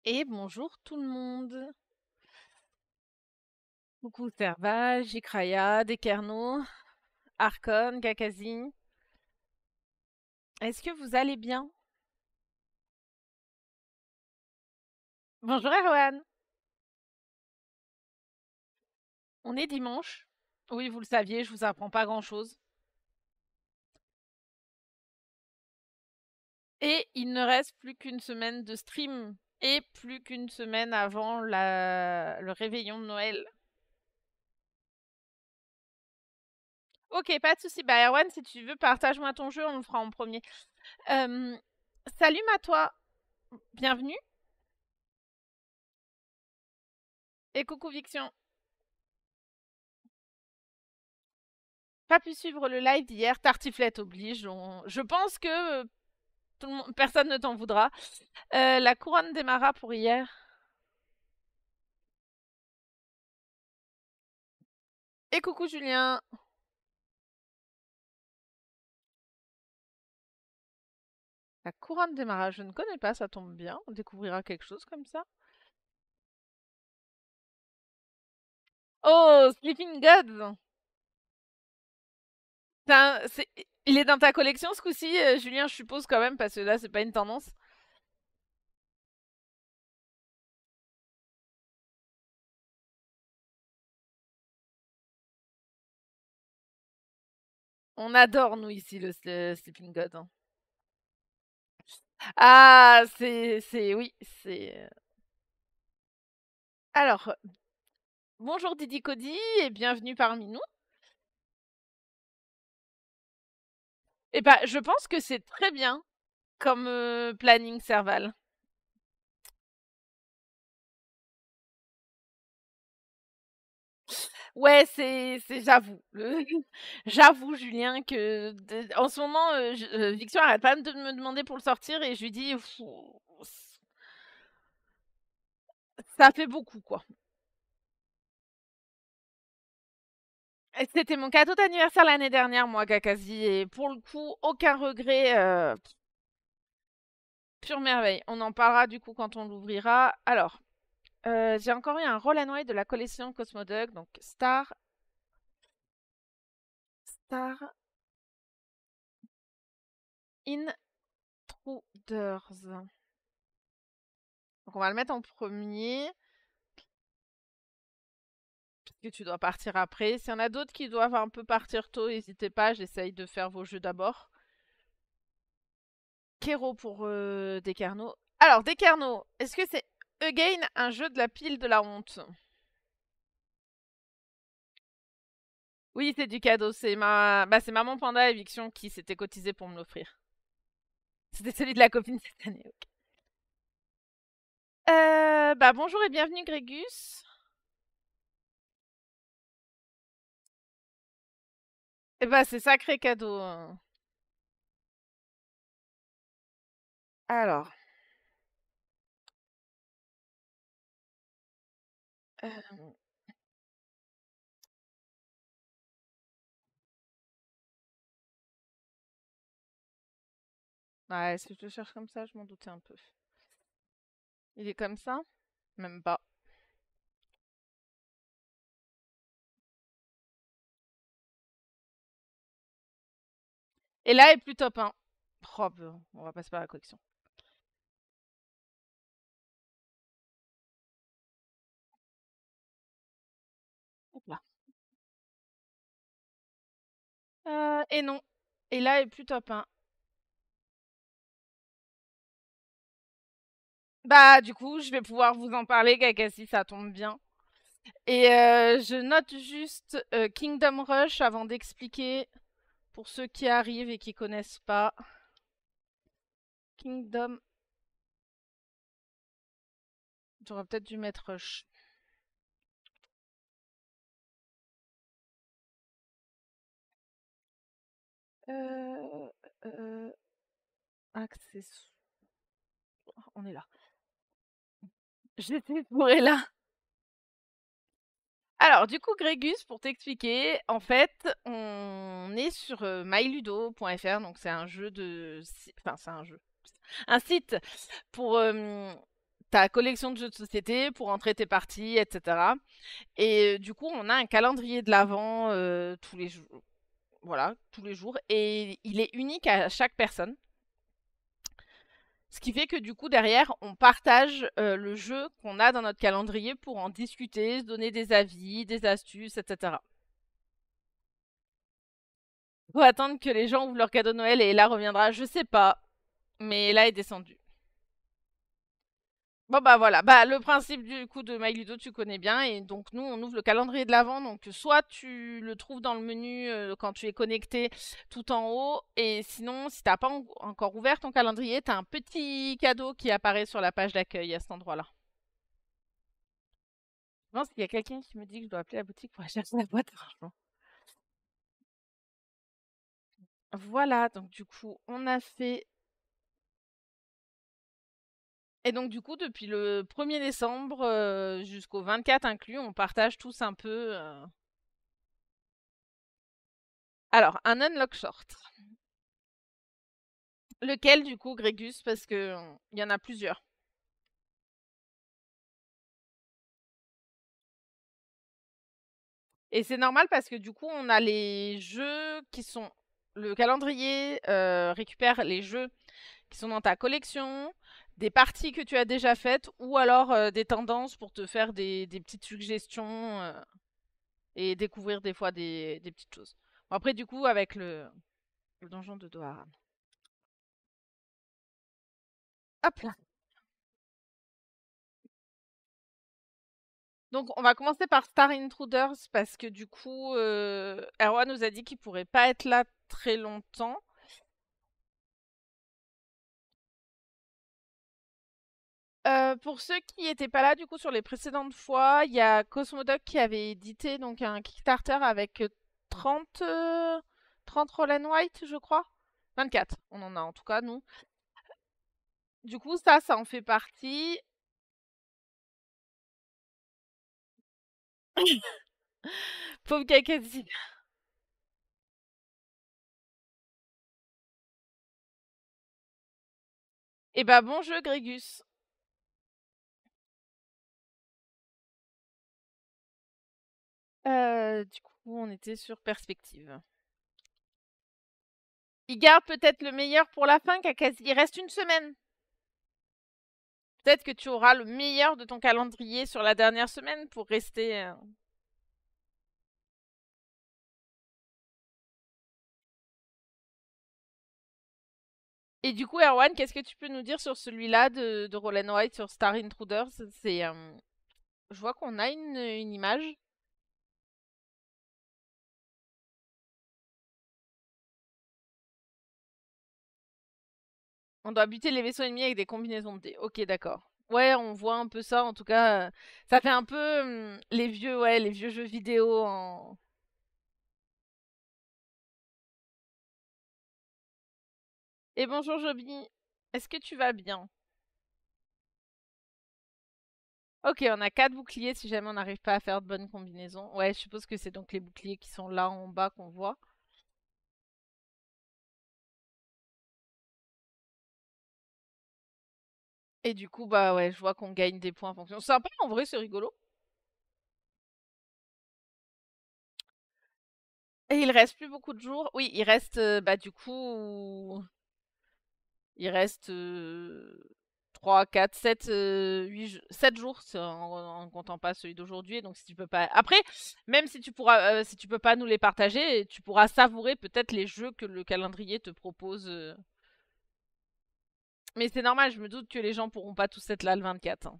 Et bonjour tout le monde. Coucou Serval, Jikraya, Dekerno, Arkon, Gakazi. Est-ce que vous allez bien? Bonjour Erwan. On est dimanche. Oui, vous le saviez, je vous apprends pas grand-chose. Et il ne reste plus qu'une semaine de stream et plus qu'une semaine avant le réveillon de Noël. Ok, pas de souci. Bah Erwan, si tu veux, partage-moi ton jeu, on le fera en premier. Salut à toi, bienvenue. Et coucou Viction. Pas pu suivre le live d'hier, tartiflette oblige. Je pense que personne ne t'en voudra. La couronne des maras pour hier. Et coucou Julien. La couronne des maras, je ne connais pas, ça tombe bien. On découvrira quelque chose comme ça. Oh, Sleeping Gods. Il est dans ta collection ce coup-ci, Julien, je suppose quand même, parce que là, c'est pas une tendance. On adore, nous, ici, le Sleeping God, hein. Ah, oui, c'est... Alors, bonjour Didi Cody et bienvenue parmi nous. Eh ben, je pense que c'est très bien comme planning Serval. Ouais, j'avoue. J'avoue, Julien, que en ce moment, Victor arrête pas de me demander pour le sortir et je lui dis, ça fait beaucoup, quoi. C'était mon cadeau d'anniversaire l'année dernière, moi, Kakazi, et pour le coup, aucun regret, pure merveille. On en parlera du coup quand on l'ouvrira. Alors, j'ai encore eu un Roll and Ride de la collection Cosmodug, donc Star Intruders. Donc on va le mettre en premier, puisque tu dois partir après. S'il y en a d'autres qui doivent un peu partir tôt, n'hésitez pas, j'essaye de faire vos jeux d'abord. Kero pour Descarnot. Alors, Descarnot, est-ce que c'est again un jeu de la pile de la honte? Oui, c'est du cadeau. C'est Maman Panda Eviction qui s'était cotisé pour me l'offrir. C'était celui de la copine cette année. Ok. Bonjour et bienvenue Grégus. C'est sacré cadeau, hein. Alors, euh, ouais, si je le cherche comme ça, je m'en doutais un peu. Il est comme ça? Même pas. Et là est plus top 1. Oh, on va passer par la collection. Hop là. Et non. Et là est plus top 1. Bah, du coup, je vais pouvoir vous en parler, Kakassi, ça tombe bien. Et je note juste Kingdom Rush avant d'expliquer pour ceux qui arrivent et qui connaissent pas. Kingdom. J'aurais peut-être dû mettre Rush. Euh, euh, accessoires. On est là. J'étais pour là. Alors, du coup, Grégus, pour t'expliquer, en fait, on est sur myludo.fr, donc c'est un jeu de... Enfin, c'est un jeu. Un site pour ta collection de jeux de société pour entrer tes parties, etc. Et du coup, on a un calendrier de l'Avent tous les jours. Voilà, tous les jours. Et il est unique à chaque personne. Ce qui fait que du coup, derrière, on partage le jeu qu'on a dans notre calendrier pour en discuter, se donner des avis, des astuces, etc. Faut attendre que les gens ouvrent leur cadeau de Noël et là reviendra, je sais pas, mais là est descendu. Bon bah voilà, bah le principe du coup de My Ludo tu connais bien et donc nous on ouvre le calendrier de l'Avent donc soit tu le trouves dans le menu quand tu es connecté tout en haut et sinon si t'as pas encore ouvert ton calendrier t'as un petit cadeau qui apparaît sur la page d'accueil à cet endroit-là. Je pense qu'il y a quelqu'un qui me dit que je dois appeler la boutique pour aller chercher la boîte à rangement. Voilà donc du coup on a fait et donc du coup depuis le 1er décembre jusqu'au 24 inclus on partage tous un peu. Alors un unlock short. Lequel du coup, Grégus? Parce que il y en a plusieurs. Et c'est normal parce que du coup, on a les jeux qui sont. Le calendrier récupère les jeux qui sont dans ta collection, des parties que tu as déjà faites, ou alors des tendances pour te faire des petites suggestions et découvrir des fois des petites choses. Bon, après, du coup, avec le donjon de Doharan. Hop là. Donc, on va commencer par Star Intruders parce que du coup, Erwan nous a dit qu'il pourrait pas être là très longtemps. Pour ceux qui étaient pas là du coup sur les précédentes fois, il y a Cosmodoc qui avait édité donc un Kickstarter avec 30, 30 Roll and White, je crois. 24, on en a en tout cas nous. Du coup, ça en fait partie. Pauvre Kakadi. Et bah bon jeu, Grégus. Du coup, on était sur perspective. Il garde peut-être le meilleur pour la fin, Kakasi. Il reste une semaine. Peut-être que tu auras le meilleur de ton calendrier sur la dernière semaine pour rester. Et du coup, Erwan, qu'est-ce que tu peux nous dire sur celui-là de Roll and White sur Star Intruders? C'est, je vois qu'on a une image. On doit buter les vaisseaux ennemis avec des combinaisons de dés. Ok, d'accord. Ouais, on voit un peu ça. En tout cas, ça fait un peu les vieux, ouais, les vieux jeux vidéo en. Et bonjour Joby, est-ce que tu vas bien? Ok, on a 4 boucliers si jamais on n'arrive pas à faire de bonnes combinaisons. Ouais, je suppose que c'est donc les boucliers qui sont là en bas qu'on voit. Et du coup, bah ouais, je vois qu'on gagne des points en fonction. C'est sympa, en vrai, c'est rigolo. Et il reste plus beaucoup de jours. Oui, il reste, bah du coup, il reste 3, 4, 7, 8, 7 jours en comptant pas celui d'aujourd'hui. Donc si tu peux pas. Après, même si tu pourras, si tu peux pas nous les partager, tu pourras savourer peut-être les jeux que le calendrier te propose. Mais c'est normal, je me doute que les gens pourront pas tous être là le 24, hein.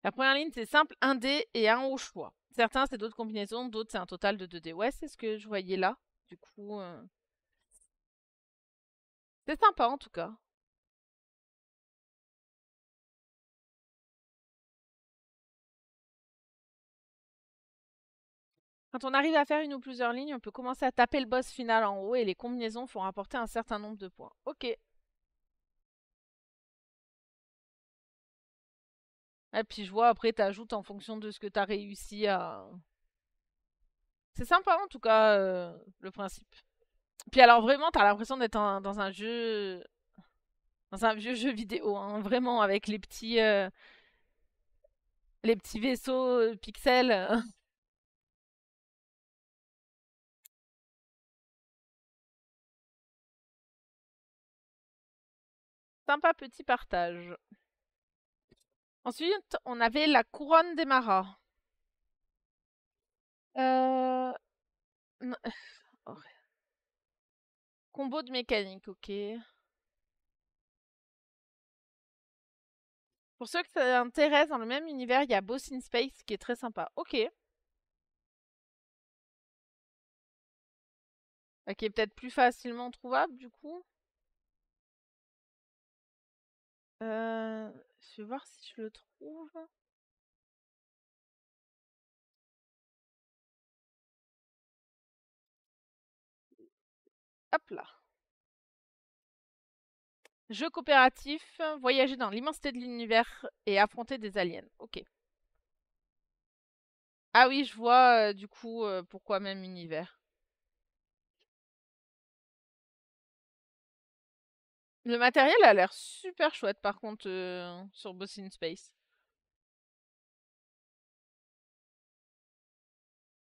La première ligne, c'est simple, un dé et un au choix. Certains, c'est d'autres combinaisons, d'autres, c'est un total de 2 dés. Ouais, c'est ce que je voyais là. Du coup, c'est sympa en tout cas. Quand on arrive à faire une ou plusieurs lignes, on peut commencer à taper le boss final en haut et les combinaisons font rapporter un certain nombre de points. Ok. Et puis je vois après, t'ajoutes en fonction de ce que t'as réussi à. C'est sympa en tout cas, le principe. Puis alors vraiment, t'as l'impression d'être dans un jeu. C'est un vieux jeu vidéo, hein, vraiment, avec les petits vaisseaux pixels. Sympa petit partage. Ensuite, on avait la couronne des maras. Euh... n- oh, Combo de mécanique, ok. Pour ceux que ça intéresse, dans le même univers, il y a Boss in Space qui est très sympa. Ok. Qui est peut-être plus facilement trouvable du coup. Je vais voir si je le trouve. Hop là. Jeu coopératif, voyager dans l'immensité de l'univers et affronter des aliens. Ok. Ah oui, je vois du coup pourquoi même univers. Le matériel a l'air super chouette par contre sur Boss in Space.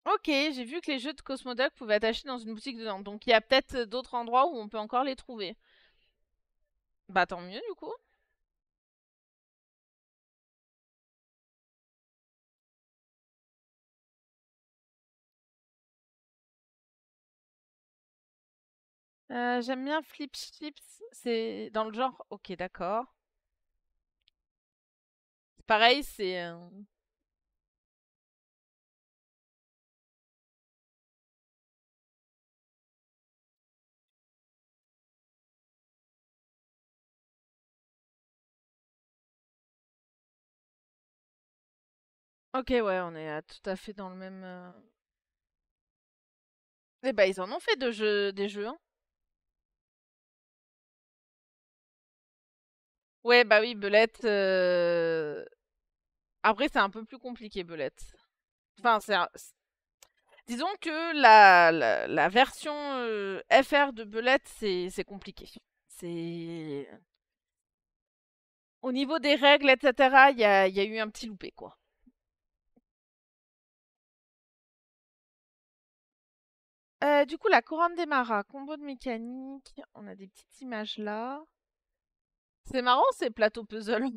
Ok, j'ai vu que les jeux de Cosmodoc pouvaient être achetés dans une boutique dedans. Donc il y a peut-être d'autres endroits où on peut encore les trouver. Bah tant mieux du coup. J'aime bien Flip Chips. C'est dans le genre. Ok, d'accord. Pareil, c'est. Ok, ouais, on est tout à fait dans le même. Eh bah, ils en ont fait des jeux, hein. Ouais, bah oui, Belette. Après, c'est un peu plus compliqué, Belette. Enfin, disons que la version FR de Belette, c'est compliqué. C'est. Au niveau des règles, etc., il y a eu un petit loupé, quoi. Du coup, la couronne des maras, combo de mécanique. On a des petites images là. C'est marrant ces plateaux puzzle.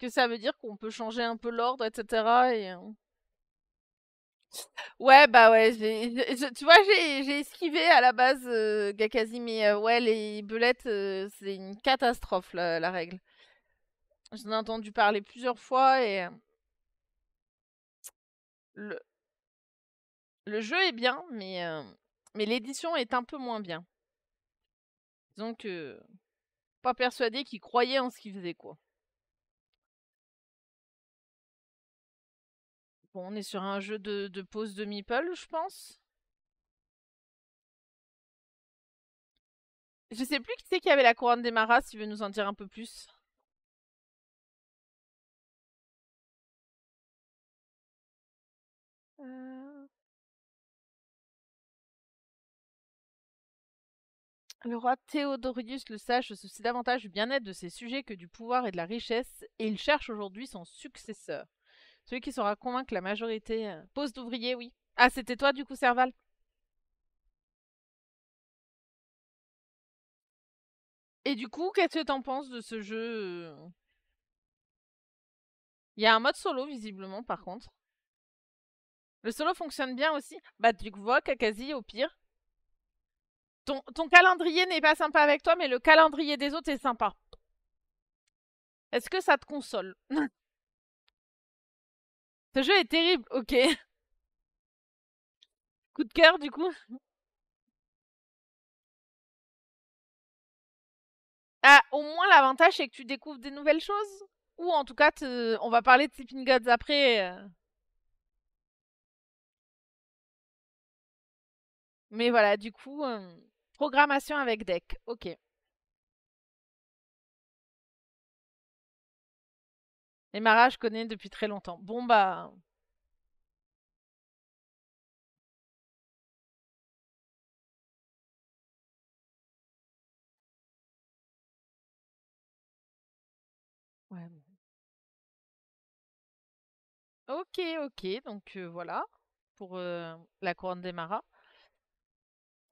Que ça veut dire qu'on peut changer un peu l'ordre, etc. Ouais, bah ouais, tu vois, j'ai esquivé à la base Gakazi, mais ouais, les belettes, c'est une catastrophe la règle. J'en ai entendu parler plusieurs fois et le, le jeu est bien, mais l'édition est un peu moins bien. Donc, pas persuadé qu'ils croyaient en ce qu'ils faisaient, quoi. Bon, on est sur un jeu de pose de meeple, je pense. Je sais plus qui c'est qui avait la couronne des maras, si tu veux nous en dire un peu plus. Euh, Le roi Théodorius le Sage se soucie davantage du bien-être de ses sujets que du pouvoir et de la richesse, et il cherche aujourd'hui son successeur. Celui qui saura convaincre la majorité. Pose d'ouvrier, oui. Ah, c'était toi du coup, Serval. Et du coup, qu'est-ce que t'en penses de ce jeu? Il y a un mode solo, visiblement, par contre. Le solo fonctionne bien aussi. Bah, tu vois, Kakazi, au pire. Ton calendrier n'est pas sympa avec toi, mais le calendrier des autres est sympa. Est-ce que ça te console? Ce jeu est terrible, ok. Coup de cœur, du coup. Ah, au moins, l'avantage, c'est que tu découvres des nouvelles choses. Ou en tout cas, on va parler de Sleeping Gods après. Mais voilà, du coup, programmation avec deck. Ok. Les Mara, je connais depuis très longtemps. Bon, bah. Ok, ok, donc voilà pour la couronne des maras.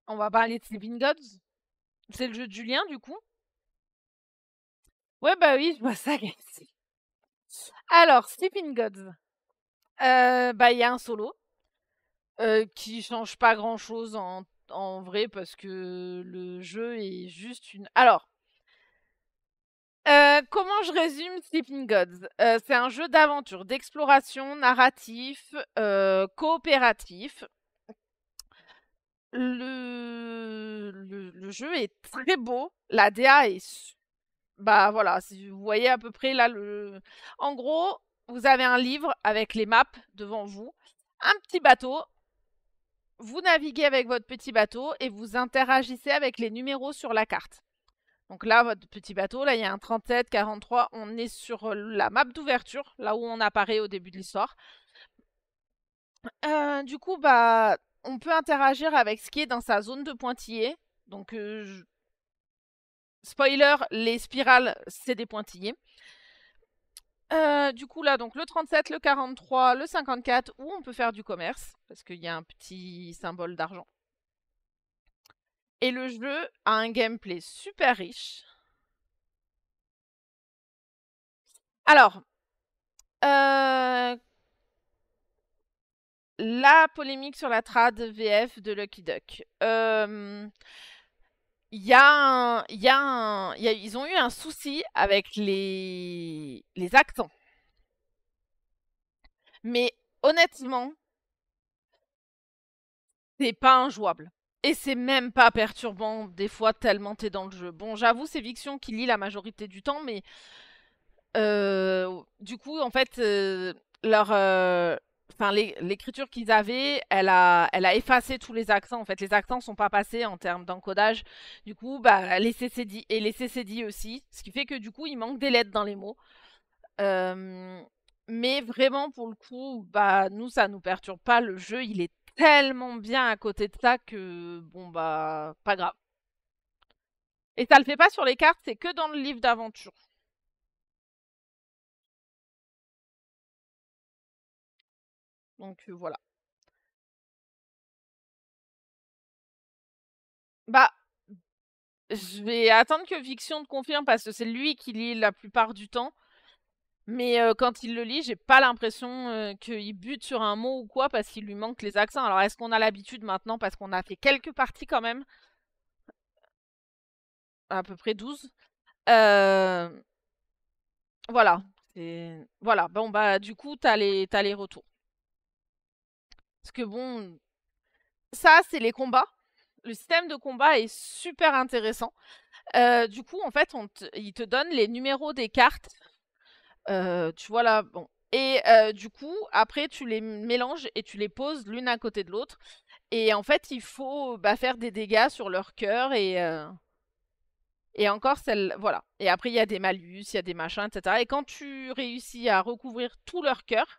On va parler de Sleeping Gods. C'est le jeu de Julien, du coup. Ouais, bah oui, je vois ça, Gaëlle. Alors, Sleeping Gods. Bah, il y a un solo qui change pas grand-chose en vrai parce que le jeu est juste une. Alors, comment je résume Sleeping Gods? C'est un jeu d'aventure, d'exploration, narratif, coopératif. Le jeu est très beau. La DA est bah voilà, si vous voyez à peu près là En gros, vous avez un livre avec les maps devant vous, un petit bateau. Vous naviguez avec votre petit bateau et vous interagissez avec les numéros sur la carte. Donc là, votre petit bateau, là, il y a un 37, 43. On est sur la map d'ouverture, là où on apparaît au début de l'histoire. Du coup, bah, on peut interagir avec ce qui est dans sa zone de pointillés. Donc, spoiler, les spirales, c'est des pointillés. Du coup, là, donc le 37, le 43, le 54, où on peut faire du commerce, parce qu'il y a un petit symbole d'argent. Et le jeu a un gameplay super riche. Alors, la polémique sur la trad VF de Lucky Duck. Ils ont eu un souci avec les accents. Mais honnêtement, c'est pas injouable. Et c'est même pas perturbant, des fois, tellement t'es dans le jeu. Bon, j'avoue, c'est Viction qui lit la majorité du temps, mais du coup, en fait, l'écriture qu'ils avaient, elle a effacé tous les accents. En fait, les accents sont pas passés en termes d'encodage. Du coup, bah, les CCD et les CCD aussi, ce qui fait que du coup, il manque des lettres dans les mots. Euh, mais vraiment, pour le coup, bah, nous, ça nous perturbe pas. Le jeu, il est tellement bien à côté de ça que, bon, bah, pas grave. Et ça le fait pas sur les cartes, c'est que dans le livre d'aventure. Donc, voilà. Bah, je vais attendre que Viction te confirme parce que c'est lui qui lit la plupart du temps. Mais quand il le lit, j'ai pas l'impression qu'il bute sur un mot ou quoi parce qu'il lui manque les accents. Alors est-ce qu'on a l'habitude maintenant parce qu'on a fait quelques parties quand même, à peu près 12. Euh, voilà. Voilà. Bon bah du coup t'as les retours. Parce que bon, ça c'est les combats. Le système de combat est super intéressant. Du coup en fait il te donne les numéros des cartes. Tu vois là, bon. Et du coup, après, tu les mélanges et tu les poses l'une à côté de l'autre. Et en fait, il faut bah, faire des dégâts sur leur cœur et encore celle, voilà. Et après, il y a des malus, il y a des machins, etc. Et quand tu réussis à recouvrir tout leur cœur,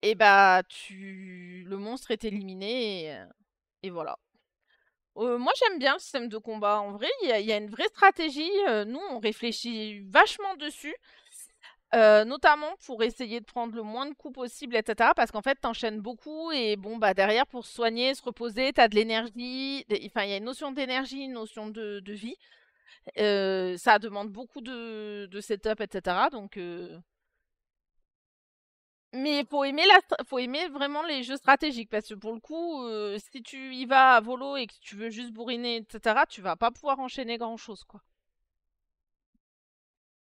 et bah le monstre est éliminé et voilà. Moi, j'aime bien le système de combat. En vrai, il y a une vraie stratégie. Nous, on réfléchit vachement dessus. Notamment pour essayer de prendre le moins de coups possible, etc. Parce qu'en fait, t'enchaînes beaucoup et bon, bah derrière, pour se soigner, se reposer, t'as de l'énergie. Enfin, il y a une notion d'énergie, une notion de vie. Ça demande beaucoup de setup, etc. Donc, mais faut aimer vraiment les jeux stratégiques parce que pour le coup, si tu y vas à volo et que tu veux juste bourriner, etc., tu vas pas pouvoir enchaîner grand-chose, quoi.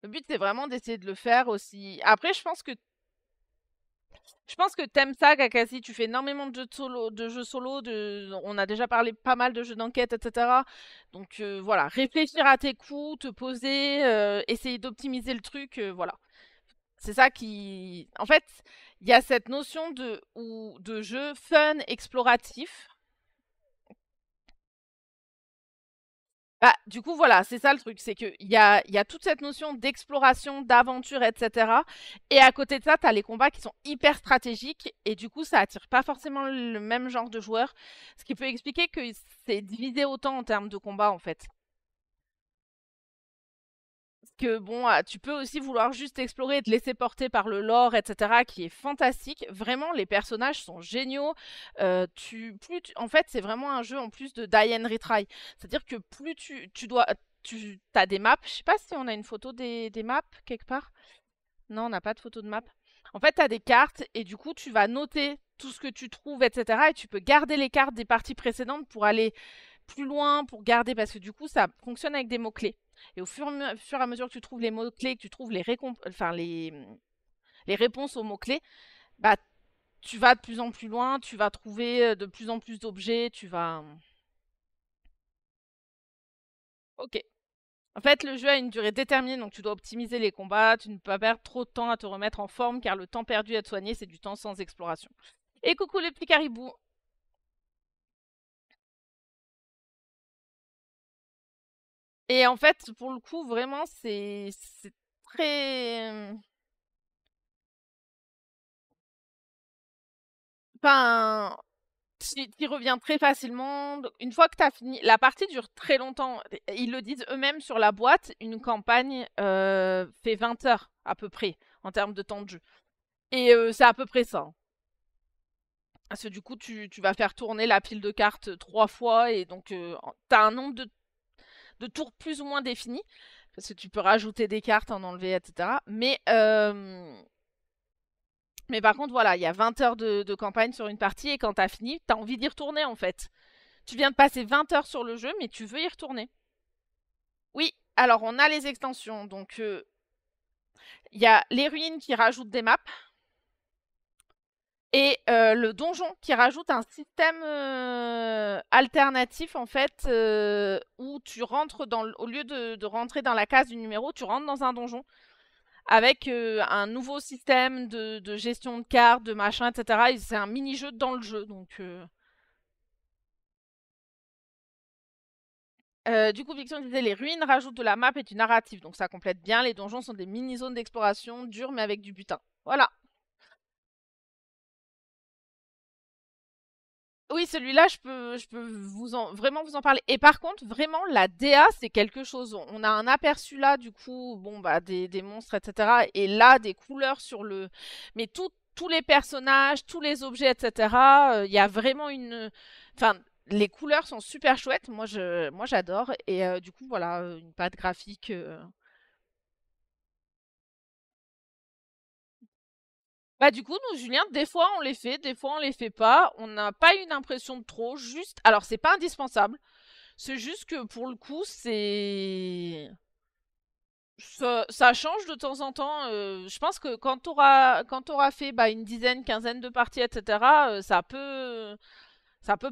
Le but, c'est vraiment d'essayer de le faire aussi. Après, je pense que t'aimes ça, Kakashi. Tu fais énormément de jeux solo. On a déjà parlé pas mal de jeux d'enquête, etc. Donc voilà, réfléchir à tes coups, te poser, essayer d'optimiser le truc, voilà. C'est ça qui, en fait, il y a cette notion de jeu fun, exploratif. Bah, du coup, voilà, c'est ça le truc, c'est qu'il y a toute cette notion d'exploration, d'aventure, etc. Et à côté de ça, t'as les combats qui sont hyper stratégiques, et du coup, ça attire pas forcément le même genre de joueurs, ce qui peut expliquer que c'est divisé autant en termes de combat, en fait. que bon, tu peux aussi vouloir juste explorer et te laisser porter par le lore, etc., qui est fantastique. Vraiment, les personnages sont géniaux. En fait, c'est vraiment un jeu en plus de die and retry. C'est-à-dire que plus tu dois, tu as des maps. Je sais pas si on a une photo des maps quelque part. Non, on n'a pas de photo de map. En fait, tu as des cartes et du coup, tu vas noter tout ce que tu trouves, etc. Et tu peux garder les cartes des parties précédentes pour aller plus loin, pour garder, parce que du coup, ça fonctionne avec des mots-clés. Et au fur et à mesure que tu trouves les mots-clés, que tu trouves les réponses aux mots-clés, bah, tu vas de plus en plus loin, tu vas trouver de plus en plus d'objets, tu vas... Ok. En fait, le jeu a une durée déterminée, donc tu dois optimiser les combats, tu ne peux pas perdre trop de temps à te remettre en forme, car le temps perdu à te soigner, c'est du temps sans exploration. Et coucou les petits caribous. Et en fait, pour le coup, vraiment, c'est très... Enfin, tu reviens très facilement. Une fois que tu as fini, la partie dure très longtemps. Ils le disent eux-mêmes sur la boîte, une campagne fait 20 heures à peu près en termes de temps de jeu. Et c'est à peu près ça, hein. Parce que du coup, tu vas faire tourner la pile de cartes 3 fois et donc tu as un nombre de tours plus ou moins défini. Parce que tu peux rajouter des cartes, en enlever, etc. Mais par contre, voilà, il y a 20 heures de campagne sur une partie et quand tu as fini, tu as envie d'y retourner en fait. Tu viens de passer 20 heures sur le jeu, mais tu veux y retourner. Oui, alors on a les extensions. Donc, il y a les ruines qui rajoutent des maps et le donjon qui rajoute un système alternatif, en fait, où tu rentres au lieu de rentrer dans la case du numéro, tu rentres dans un donjon avec un nouveau système de gestion de cartes, de machin, etc. Et c'est un mini-jeu dans le jeu. Donc, du coup, Fiction disait les ruines rajoutent de la map et du narratif, donc ça complète bien. Les donjons sont des mini-zones d'exploration dures mais avec du butin. Voilà. Oui, celui-là, je peux vraiment vous en parler. Et par contre, vraiment, la DA, c'est quelque chose. On a un aperçu là, du coup, bon, bah, des monstres, etc. Et là, des couleurs sur le. Mais tous les personnages, tous les objets, etc. Il y a vraiment une. Enfin, les couleurs sont super chouettes. Moi, j'adore. Et du coup, voilà, une patte graphique. Bah du coup, nous, Julien, des fois on les fait, des fois on les fait pas. On n'a pas une impression de trop, juste. Alors c'est pas indispensable. C'est juste que pour le coup, ça change de temps en temps. Je pense que quand t'auras fait bah, une dizaine, quinzaine de parties, etc., ça peut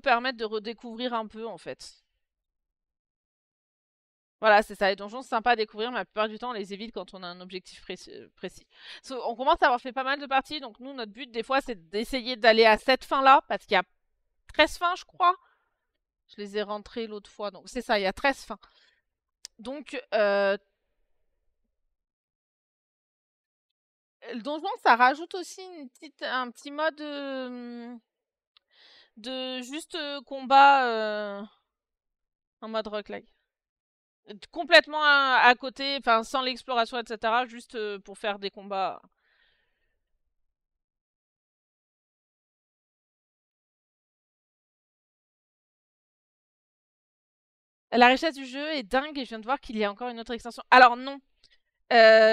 permettre de redécouvrir un peu en fait. Voilà, c'est ça. Les donjons, c'est sympa à découvrir, mais la plupart du temps, on les évite quand on a un objectif précis. On commence à avoir fait pas mal de parties, donc nous, notre but, des fois, c'est d'essayer d'aller à cette fin-là, parce qu'il y a 13 fins, je crois. Je les ai rentrées l'autre fois, donc c'est ça, il y a 13 fins. Donc, le donjon, ça rajoute aussi un petit mode de juste combat en mode roguelike. Complètement à côté, enfin sans l'exploration, etc. Juste pour faire des combats. La richesse du jeu est dingue et je viens de voir qu'il y a encore une autre extension. Alors non,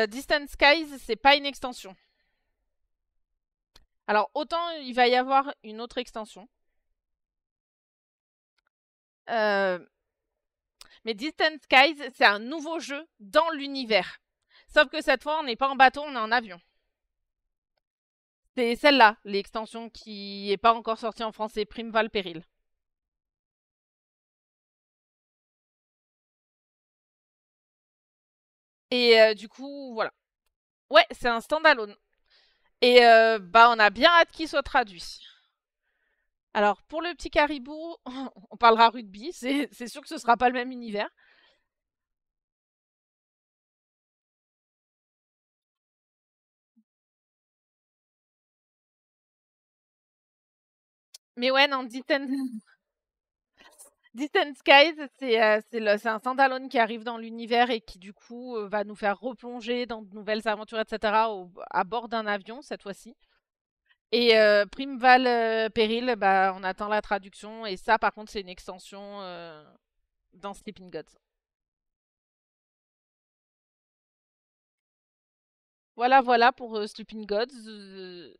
Distant Skies, c'est pas une extension. Alors autant il va y avoir une autre extension. Euh, mais Distant Skies, c'est un nouveau jeu dans l'univers. Sauf que cette fois, on n'est pas en bateau, on est en avion. C'est celle-là, l'extension qui n'est pas encore sortie en français, Primeval Péril. Et du coup, voilà. Ouais, c'est un standalone. Et bah, on a bien hâte qu'il soit traduit. Alors, pour le petit caribou, on parlera rugby. C'est sûr que ce sera pas le même univers. Mais ouais, non, Distant Skies, c'est un standalone qui arrive dans l'univers et qui du coup va nous faire replonger dans de nouvelles aventures, etc. À bord d'un avion cette fois-ci. Et Primeval Péril, bah, on attend la traduction. Et ça, par contre, c'est une extension dans Sleeping Gods. Voilà, voilà pour Sleeping Gods.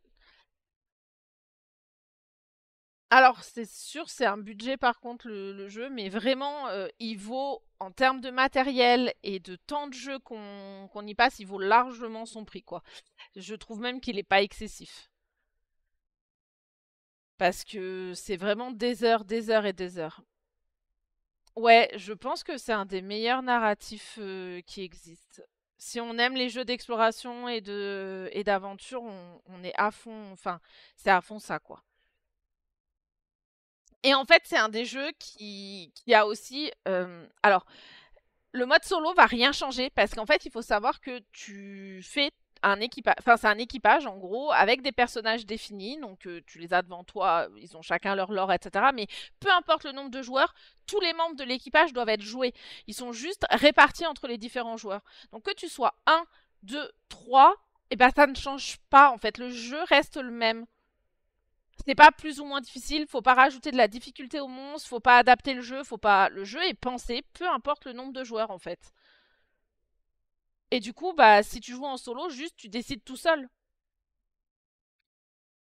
Alors, c'est sûr, c'est un budget par contre le jeu, mais vraiment, il vaut, en termes de matériel et de temps de jeu qu'on y passe, il vaut largement son prix, quoi. Je trouve même qu'il est pas excessif. Parce que c'est vraiment des heures et des heures. Ouais, je pense que c'est un des meilleurs narratifs qui existent. Si on aime les jeux d'exploration et d'aventure, on est à fond, enfin, c'est à fond ça, quoi. Et en fait, c'est un des jeux qui a aussi. Alors, le mode solo va rien changer parce qu'en fait, il faut savoir que tu fais un équipage. Enfin, c'est un équipage en gros avec des personnages définis. Donc, tu les as devant toi, ils ont chacun leur lore, etc. Mais peu importe le nombre de joueurs, tous les membres de l'équipage doivent être joués. Ils sont juste répartis entre les différents joueurs. Donc, que tu sois un, 2, 3, et ben ça ne change pas en fait. Le jeu reste le même. C'est pas plus ou moins difficile, faut pas rajouter de la difficulté au monstre, faut pas adapter le jeu, faut pas. Le jeu est pensé, peu importe le nombre de joueurs en fait. Et du coup, bah si tu joues en solo, juste tu décides tout seul.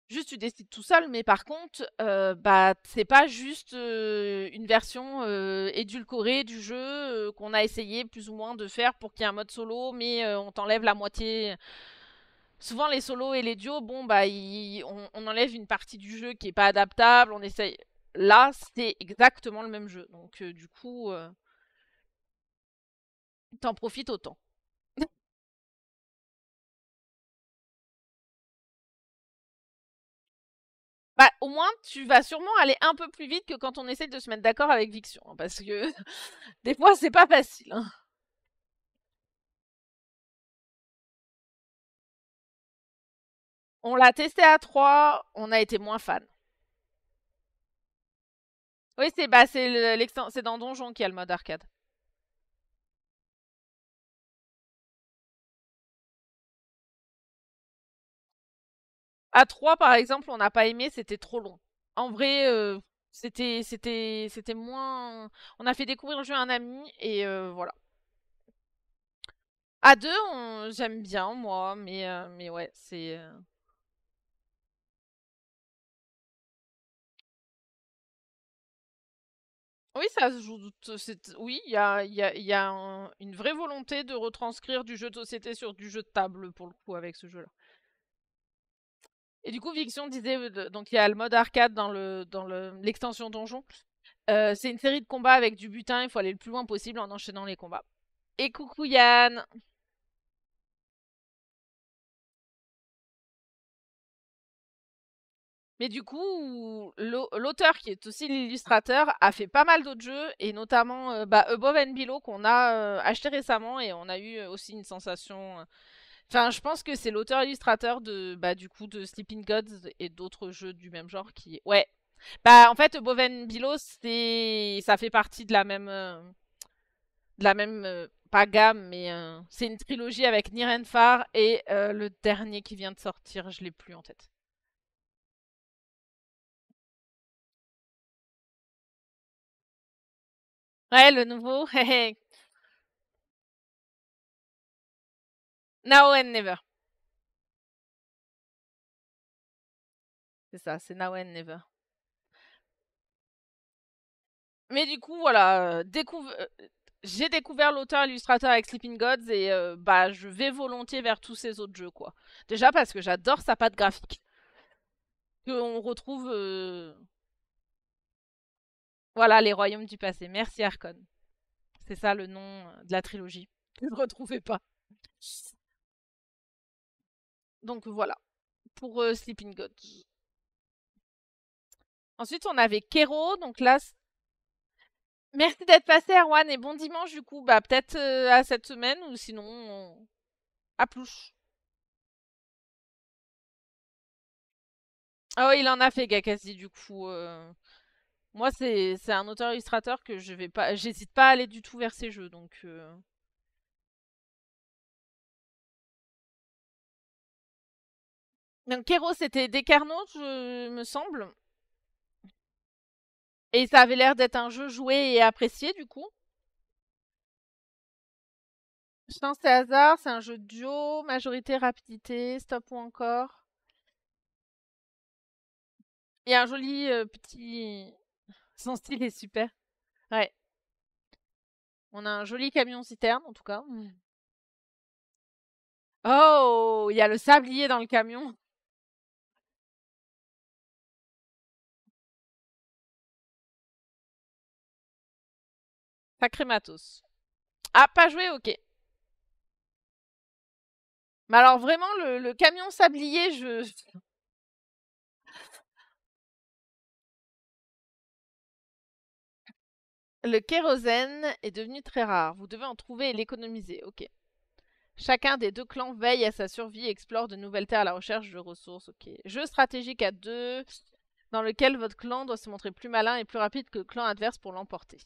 Juste tu décides tout seul, mais par contre, bah c'est pas juste une version édulcorée du jeu qu'on a essayé plus ou moins de faire pour qu'il y ait un mode solo, mais on t'enlève la moitié. Souvent les solos et les duos, bon bah on enlève une partie du jeu qui est pas adaptable, on essaye. Là, c'est exactement le même jeu, donc du coup, t'en profites autant. Bah, au moins, tu vas sûrement aller un peu plus vite que quand on essaye de se mettre d'accord avec Viction, hein, parce que des fois, c'est pas facile, hein. On l'a testé à 3, on a été moins fan. Oui, c'est dans Donjon qu'il y a le mode arcade. À 3, par exemple, on n'a pas aimé, c'était trop long. En vrai, c'était moins. On a fait découvrir le jeu à un ami et voilà. À 2, j'aime bien moi, mais ouais, c'est. Oui, ça se joue. Oui, il y a une vraie volonté de retranscrire du jeu de société sur du jeu de table pour le coup avec ce jeu-là. Et du coup, Viction disait donc il y a le mode arcade dans l'extension donjon. C'est une série de combats avec du butin. Il faut aller le plus loin possible en enchaînant les combats. Et coucou Yann. Mais du coup, l'auteur qui est aussi l'illustrateur a fait pas mal d'autres jeux et notamment bah, Above and Below qu'on a acheté récemment et on a eu aussi une sensation. Enfin, je pense que c'est l'auteur-illustrateur de bah du coup de Sleeping Gods et d'autres jeux du même genre qui. Ouais. Bah en fait, Above and Below c'est ça fait partie de la même pas gamme mais c'est une trilogie avec Nirenfar et le dernier qui vient de sortir, je l'ai plus en tête. Ouais, le nouveau. Now and Never. C'est ça, c'est Now and Never. Mais du coup, voilà, j'ai découvert l'auteur illustrateur avec Sleeping Gods et bah je vais volontiers vers tous ces autres jeux quoi. Déjà parce que j'adore sa patte graphique que on retrouve voilà les royaumes du passé. Merci Archon. C'est ça le nom de la trilogie. Je ne retrouvais pas. Donc voilà pour Sleeping Gods. Ensuite, on avait Kero donc là merci d'être passé Erwan et bon dimanche du coup. Bah peut-être à cette semaine ou sinon à plus. Ah ouais, il en a fait Gakasi du coup. Moi, c'est un auteur-illustrateur que je vais pas, j'hésite pas à aller du tout vers ses jeux, donc. Donc Kero, c'était Descarnot, je me semble, et ça avait l'air d'être un jeu joué et apprécié du coup. Chance et hasard, c'est un jeu de duo, majorité, rapidité, stop ou encore. Il y a un joli petit. Son style est super. Ouais. On a un joli camion citerne en tout cas. Oh, il y a le sablier dans le camion. Sacré matos. Ah, pas joué, ok. Mais alors vraiment, le camion sablier, je. Le kérosène est devenu très rare. Vous devez en trouver et l'économiser. Ok. Chacun des deux clans veille à sa survie et explore de nouvelles terres à la recherche de ressources. Ok. Jeu stratégique à deux, dans lequel votre clan doit se montrer plus malin et plus rapide que le clan adverse pour l'emporter.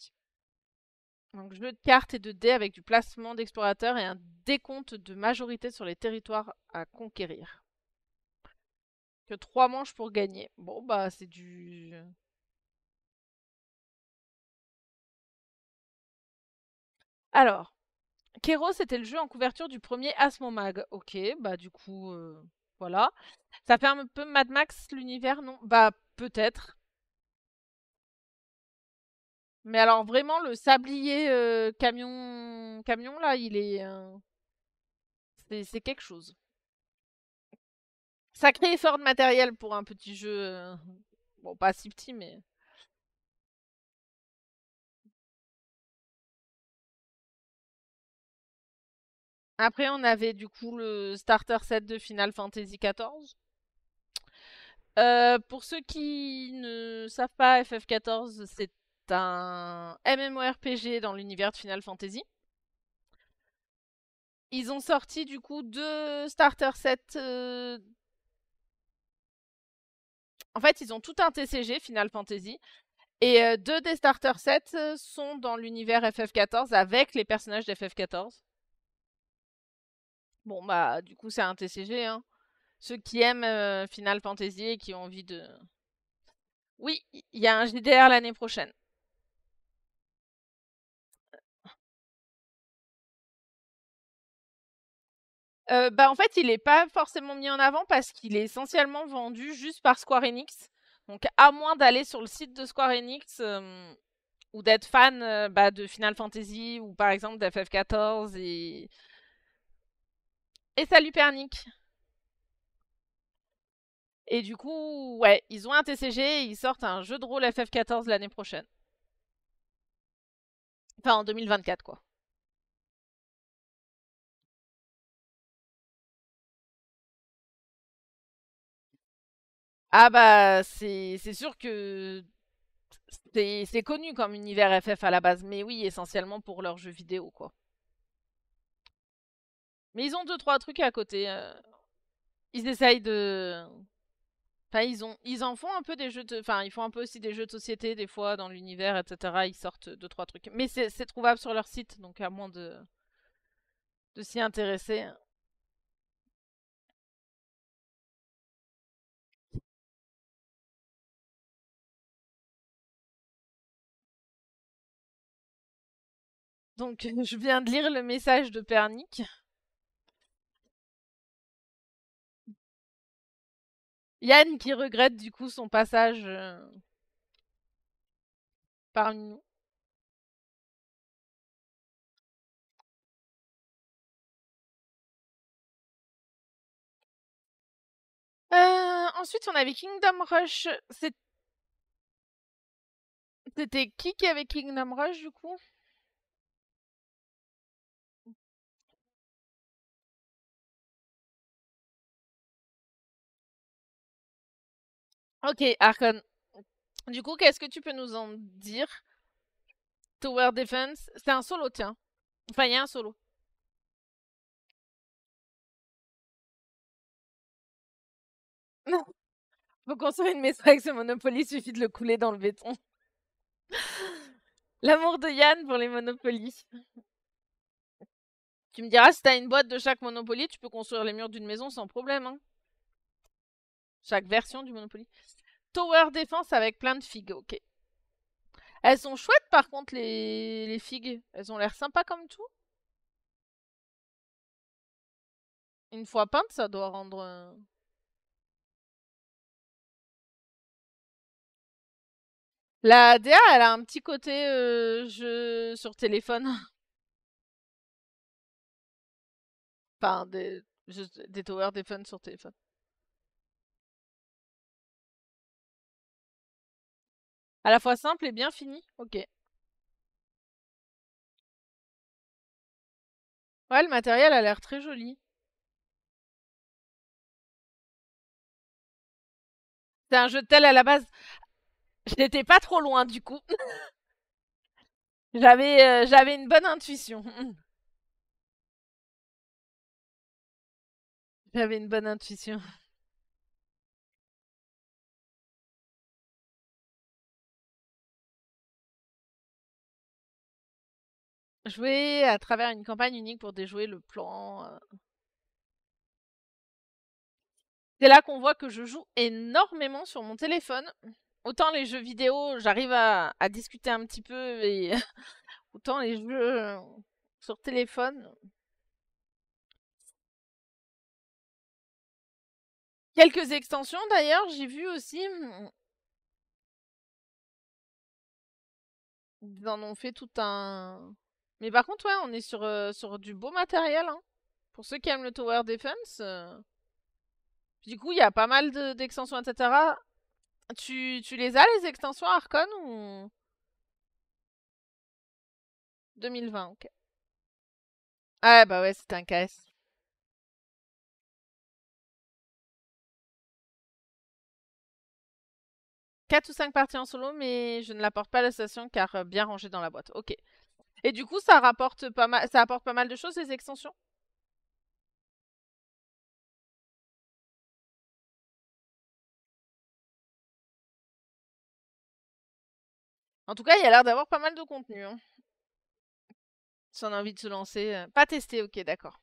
Donc jeu de cartes et de dés avec du placement d'explorateurs et un décompte de majorité sur les territoires à conquérir. Que 3 manches pour gagner. Bon bah c'est du. Alors, Kero, c'était le jeu en couverture du premier Asmomag. Ok, bah du coup, voilà. Ça fait un peu Mad Max l'univers, non? Bah peut-être. Mais alors vraiment le sablier camion là, il est c'est quelque chose. Sacré effort de matériel pour un petit jeu bon pas si petit mais après on avait du coup le starter set de Final Fantasy XIV. Pour ceux qui ne savent pas, FF14 c'est un MMORPG dans l'univers de Final Fantasy. Ils ont sorti du coup deux starter sets. En fait, ils ont tout un TCG Final Fantasy. Et deux des starter sets sont dans l'univers FF14 avec les personnages d'FF14. Bon, bah, du coup, c'est un TCG, hein. Ceux qui aiment Final Fantasy et qui ont envie de. Oui, il y a un JDR l'année prochaine. Bah, en fait, il est pas forcément mis en avant parce qu'il est essentiellement vendu juste par Square Enix. Donc, à moins d'aller sur le site de Square Enix ou d'être fan bah, de Final Fantasy ou par exemple d'FF14 et salut Pernic. Et du coup, ouais, ils ont un TCG et ils sortent un jeu de rôle FF14 l'année prochaine. Enfin, en 2024, quoi. Ah bah, c'est sûr que c'est connu comme univers FF à la base, mais oui, essentiellement pour leurs jeux vidéo, quoi. Mais ils ont deux, trois trucs à côté. Ils essayent de. Enfin, ils en font un peu des jeux de. Enfin, ils font un peu aussi des jeux de société, des fois, dans l'univers, etc. Ils sortent deux, trois trucs. Mais c'est trouvable sur leur site, donc à moins de s'y intéresser. Donc, je viens de lire le message de Pernic. Yann qui regrette du coup son passage parmi nous. Ensuite, on avait Kingdom Rush. C'était qui avait Kingdom Rush du coup? Ok, Archon. Du coup, qu'est-ce que tu peux nous en dire? Tower Defense, c'est un solo, tiens. Enfin, il y a un solo. Non, faut construire une maison avec ce Monopoly, il suffit de le couler dans le béton. L'amour de Yann pour les Monopoly. Tu me diras, si t'as une boîte de chaque Monopoly, tu peux construire les murs d'une maison sans problème. Hein. Chaque version du Monopoly. Tower Defense avec plein de figues, ok. Elles sont chouettes par contre, les figues. Elles ont l'air sympas comme tout. Une fois peintes, ça doit rendre... La DA, elle a un petit côté jeu sur téléphone. Enfin, des Tower Defense sur téléphone. À la fois simple et bien fini. Ok. Ouais, le matériel a l'air très joli. C'est un jeu de tel à la base. Je n'étais pas trop loin du coup. J'avais une bonne intuition. J'avais une bonne intuition. Jouer à travers une campagne unique pour déjouer le plan. C'est là qu'on voit que je joue énormément sur mon téléphone. Autant les jeux vidéo, j'arrive à discuter un petit peu, et autant les jeux sur téléphone. Quelques extensions d'ailleurs, j'ai vu aussi. Ils en ont fait tout un. Mais par contre, ouais, on est sur du beau matériel. Hein. Pour ceux qui aiment le Tower Defense. Du coup, il y a pas mal d'extensions, etc. Tu les as, les extensions Archon ou 2020, ok. Ah bah ouais, c'est un KS. 4 ou 5 parties en solo, mais je ne la porte pas à la station car bien rangée dans la boîte. Ok. Et du coup, ça rapporte pas mal, ça apporte pas mal de choses, ces extensions. En tout cas, il y a l'air d'avoir pas mal de contenu. Hein. Si on a envie de se lancer. Pas testé, ok, d'accord.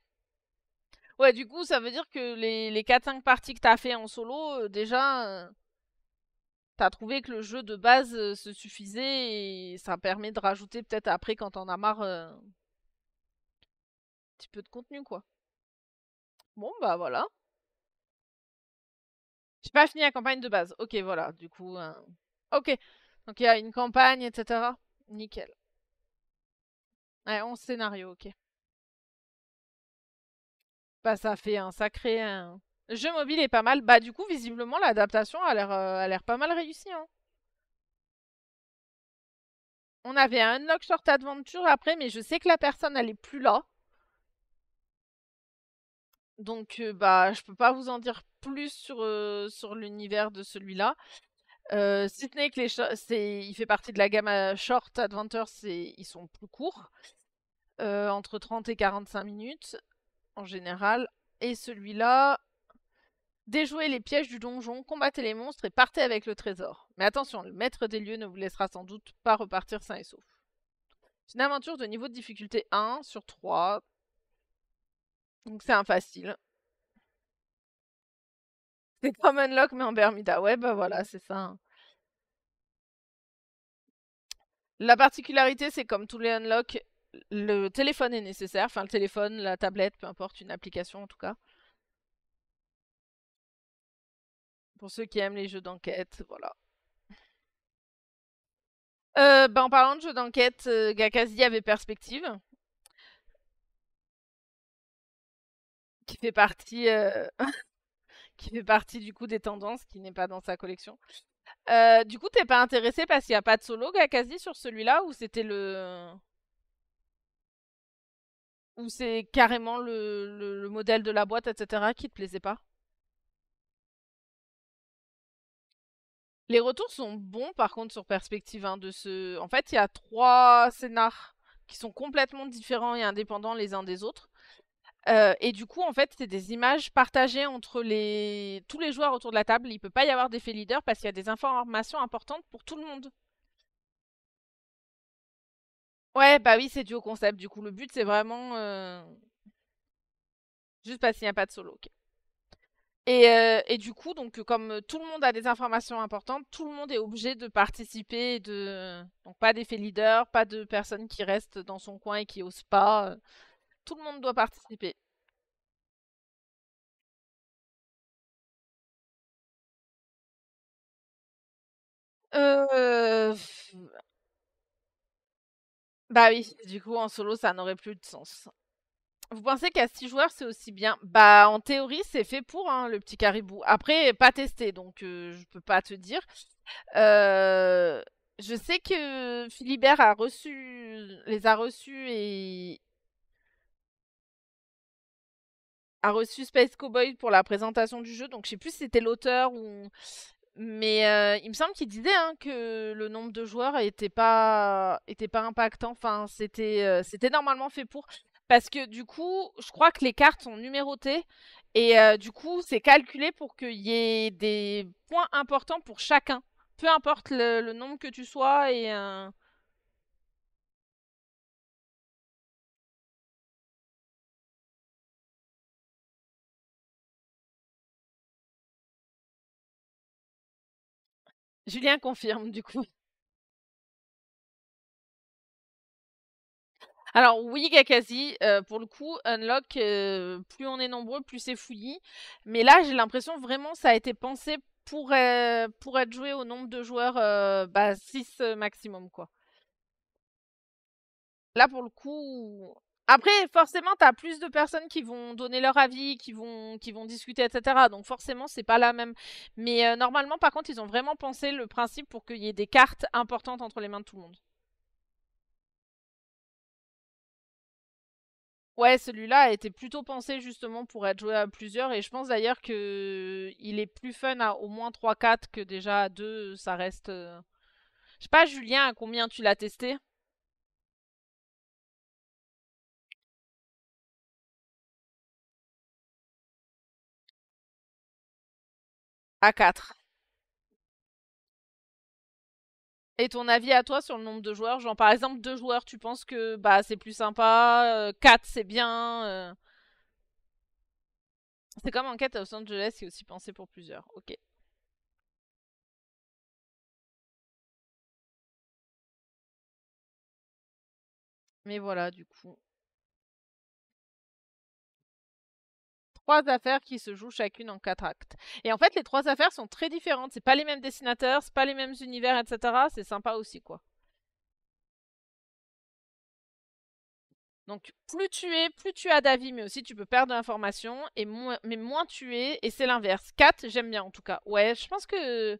Ouais, du coup, ça veut dire que les 4-5 parties que t'as fait en solo, déjà, t'as trouvé que le jeu de base se suffisait et ça permet de rajouter peut-être après quand t'en as marre un petit peu de contenu, quoi. Bon, bah voilà. J'ai pas fini la campagne de base. Ok, voilà, du coup. Ok, donc il y a une campagne, etc. Nickel. Ouais, 11 scénarios, ok. Bah ça fait un sacré... Le jeu mobile est pas mal. Bah du coup, visiblement, l'adaptation a l'air pas mal réussie. Hein. On avait un Unlock Short Adventure après, mais je sais que la personne, elle est plus là. Donc, bah, je peux pas vous en dire plus sur l'univers de celui-là. Si ce n'est que il fait partie de la gamme Short Adventure, ils sont plus courts, entre 30 et 45 minutes en général. Et celui-là, déjouez les pièges du donjon, combattez les monstres et partez avec le trésor. Mais attention, le maître des lieux ne vous laissera sans doute pas repartir sain et sauf. C'est une aventure de niveau de difficulté 1 sur 3, donc c'est un facile. C'est comme Unlock mais en Bermuda. Ouais, bah voilà, c'est ça. Hein. La particularité, c'est comme tous les Unlock, le téléphone est nécessaire. Enfin, le téléphone, la tablette, peu importe, une application en tout cas. Pour ceux qui aiment les jeux d'enquête, voilà. Bah, en parlant de jeux d'enquête, Gakazi avait Perspective, qui fait partie, qui fait partie du coup des tendances, qui n'est pas dans sa collection. Du coup, t'es pas intéressé parce qu'il n'y a pas de solo Gakazi sur celui-là, ou c'était le... Ou c'est carrément le modèle de la boîte, etc., qui te plaisait pas? Les retours sont bons, par contre, sur Perspective 1 de ce... En fait, il y a 3 scénars qui sont complètement différents et indépendants les uns des autres. Et du coup, en fait, c'est des images partagées entre tous les joueurs autour de la table. Il peut pas y avoir d'effet leader parce qu'il y a des informations importantes pour tout le monde. Ouais, bah oui, c'est dû au concept. Du coup, le but, c'est vraiment juste parce qu'il n'y a pas de solo. Ok. Et du coup, donc, comme tout le monde a des informations importantes, tout le monde est obligé de participer. Donc, pas d'effet leader, pas de personne qui reste dans son coin et qui ose pas. Tout le monde doit participer. Euh... Bah oui, du coup, en solo, ça n'aurait plus de sens. Vous pensez qu'à 6 joueurs, c'est aussi bien? Bah, en théorie, c'est fait pour, hein, le petit caribou. Après, pas testé, donc je peux pas te dire. Euh, je sais que Philibert les a reçus et a reçu Space Cowboy pour la présentation du jeu. Donc, je sais plus si c'était l'auteur ou. Mais il me semble qu'il disait hein, que le nombre de joueurs était pas impactant. Enfin, c'était normalement fait pour. Parce que du coup, je crois que les cartes sont numérotées et du coup, c'est calculé pour qu'il y ait des points importants pour chacun. Peu importe le nombre que tu sois et Julien confirme du coup. Alors oui, Kakazi, pour le coup, Unlock, plus on est nombreux, plus c'est fouillis. Mais là, j'ai l'impression vraiment ça a été pensé pour être joué au nombre de joueurs, bah 6 maximum, quoi. Là, pour le coup après forcément, tu as plus de personnes qui vont donner leur avis, qui vont discuter et cetera. Donc forcément, c'est pas la même. Mais normalement, par contre, ils ont vraiment pensé le principe pour qu'il y ait des cartes importantes entre les mains de tout le monde. Ouais, celui-là a été plutôt pensé justement pour être joué à plusieurs et je pense d'ailleurs que il est plus fun à au moins 3-4 que déjà à 2, ça reste. Je sais pas, Julien, à combien tu l'as testé? À 4. Et ton avis à toi sur le nombre de joueurs? Genre par exemple 2 joueurs, tu penses que bah c'est plus sympa, 4 c'est bien. C'est comme Enquête à Los Angeles qui est aussi pensé pour plusieurs. Ok. Mais voilà, du coup. 3 affaires qui se jouent chacune en 4 actes. Et en fait, les 3 affaires sont très différentes. C'est pas les mêmes dessinateurs, c'est pas les mêmes univers, etc. C'est sympa aussi, quoi. Donc, plus tu as d'avis, mais aussi tu peux perdre de l'information, mais moins tu es, et c'est l'inverse. 4, j'aime bien en tout cas. Ouais, je pense que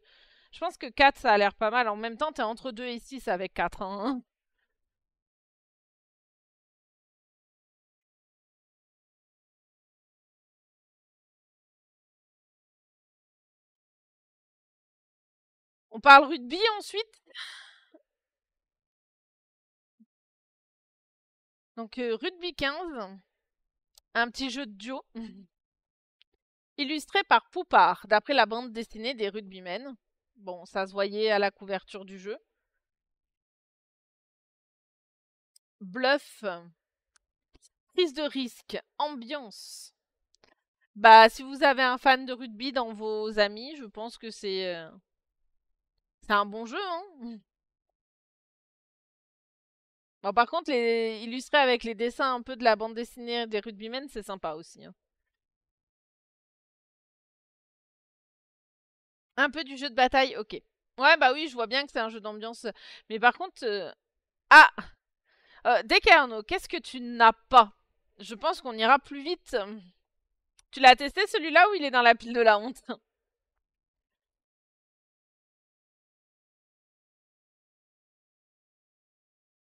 4, ça a l'air pas mal. En même temps, t'es entre 2 et 6 avec 4. Hein. On parle rugby ensuite. Donc, rugby 15, un petit jeu de duo, illustré par Poupard, d'après la bande dessinée des rugbymen. Bon, ça se voyait à la couverture du jeu. Bluff, prise de risque, ambiance. Bah, si vous avez un fan de rugby dans vos amis, je pense que c'est un bon jeu, hein. Bon, par contre, les illustrer avec les dessins un peu de la bande dessinée des rugbymen, c'est sympa aussi, hein. Un peu du jeu de bataille, ok. Ouais, bah oui, je vois bien que c'est un jeu d'ambiance. Mais par contre, ah, Decarno, qu'est-ce que tu n'as pas? Je pense qu'on ira plus vite. Tu l'as testé celui-là ou il est dans la pile de la honte?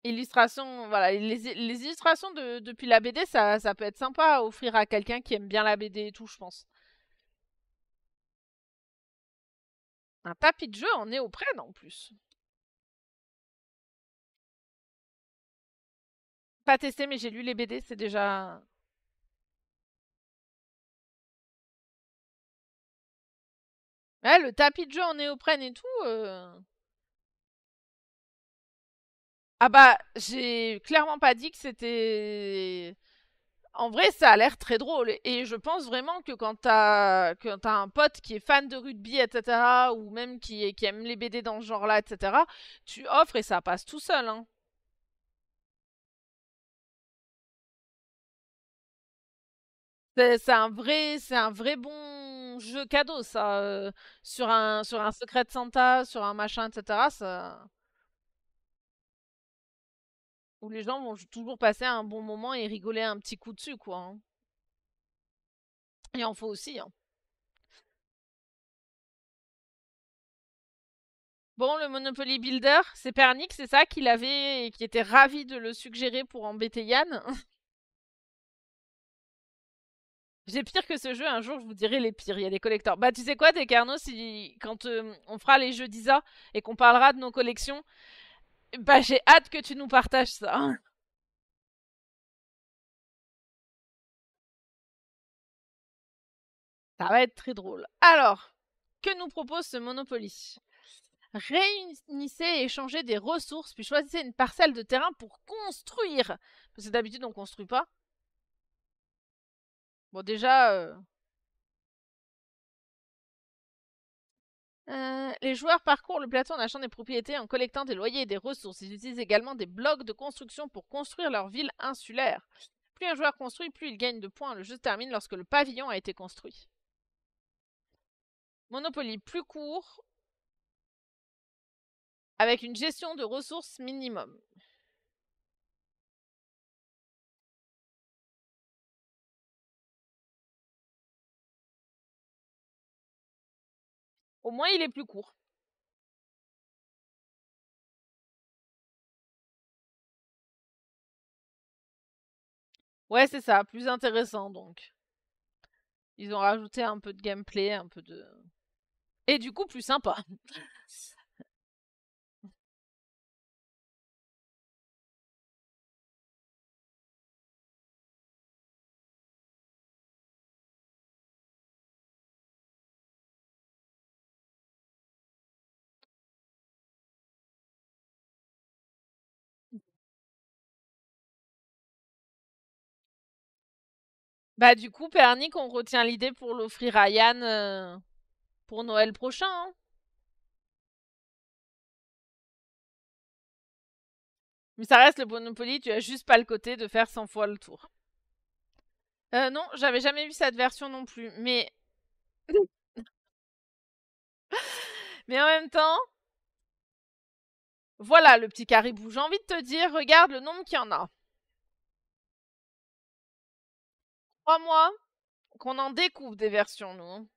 Illustration, voilà, les illustrations depuis la BD, ça peut être sympa à offrir à quelqu'un qui aime bien la BD et tout, je pense. Un tapis de jeu en néoprène en plus. Pas testé, mais j'ai lu les BD, c'est déjà. Ouais, le tapis de jeu en néoprène et tout. Ah bah, j'ai clairement pas dit que c'était... En vrai, ça a l'air très drôle. Et je pense vraiment que quand t'as un pote qui est fan de rugby, etc., ou même qui aime les BD dans ce genre-là, etc., tu offres et ça passe tout seul, hein. C'est un vrai bon jeu cadeau, ça. Sur un Secret Santa, sur un machin, etc., ça, où les gens vont toujours passer un bon moment et rigoler un petit coup dessus, quoi, hein. Il en faut aussi, hein. Bon, le Monopoly Builder, c'est Pernix, c'est ça qu'il avait et qui était ravi de le suggérer pour embêter Yann. J'ai pire que ce jeu, un jour je vous dirai les pires, il y a des collecteurs. Bah tu sais quoi, Descarnos, si, quand on fera les jeux d'Isa et qu'on parlera de nos collections, bah j'ai hâte que tu nous partages ça. Ça va être très drôle. Alors, que nous propose ce Monopoly? Réunissez et échangez des ressources, puis choisissez une parcelle de terrain pour construire. Parce que d'habitude on construit pas. Bon déjà, les joueurs parcourent le plateau en achetant des propriétés, en collectant des loyers et des ressources. Ils utilisent également des blocs de construction pour construire leur ville insulaire. Plus un joueur construit, plus il gagne de points. Le jeu se termine lorsque le pavillon a été construit. Monopoly plus court, avec une gestion de ressources minimum. Au moins, il est plus court. Ouais, c'est ça, plus intéressant donc. Ils ont rajouté un peu de gameplay, un peu de... Et du coup, plus sympa. Bah du coup, Pernick, on retient l'idée pour l'offrir à Yann pour Noël prochain, hein. Mais ça reste le Monopoly, tu as juste pas le côté de faire 100 fois le tour. Non, j'avais jamais vu cette version non plus. Mais en même temps, voilà le petit caribou. J'ai envie de te dire, regarde le nombre qu'il y en a. Crois-moi qu'on en découvre des versions, nous, hein.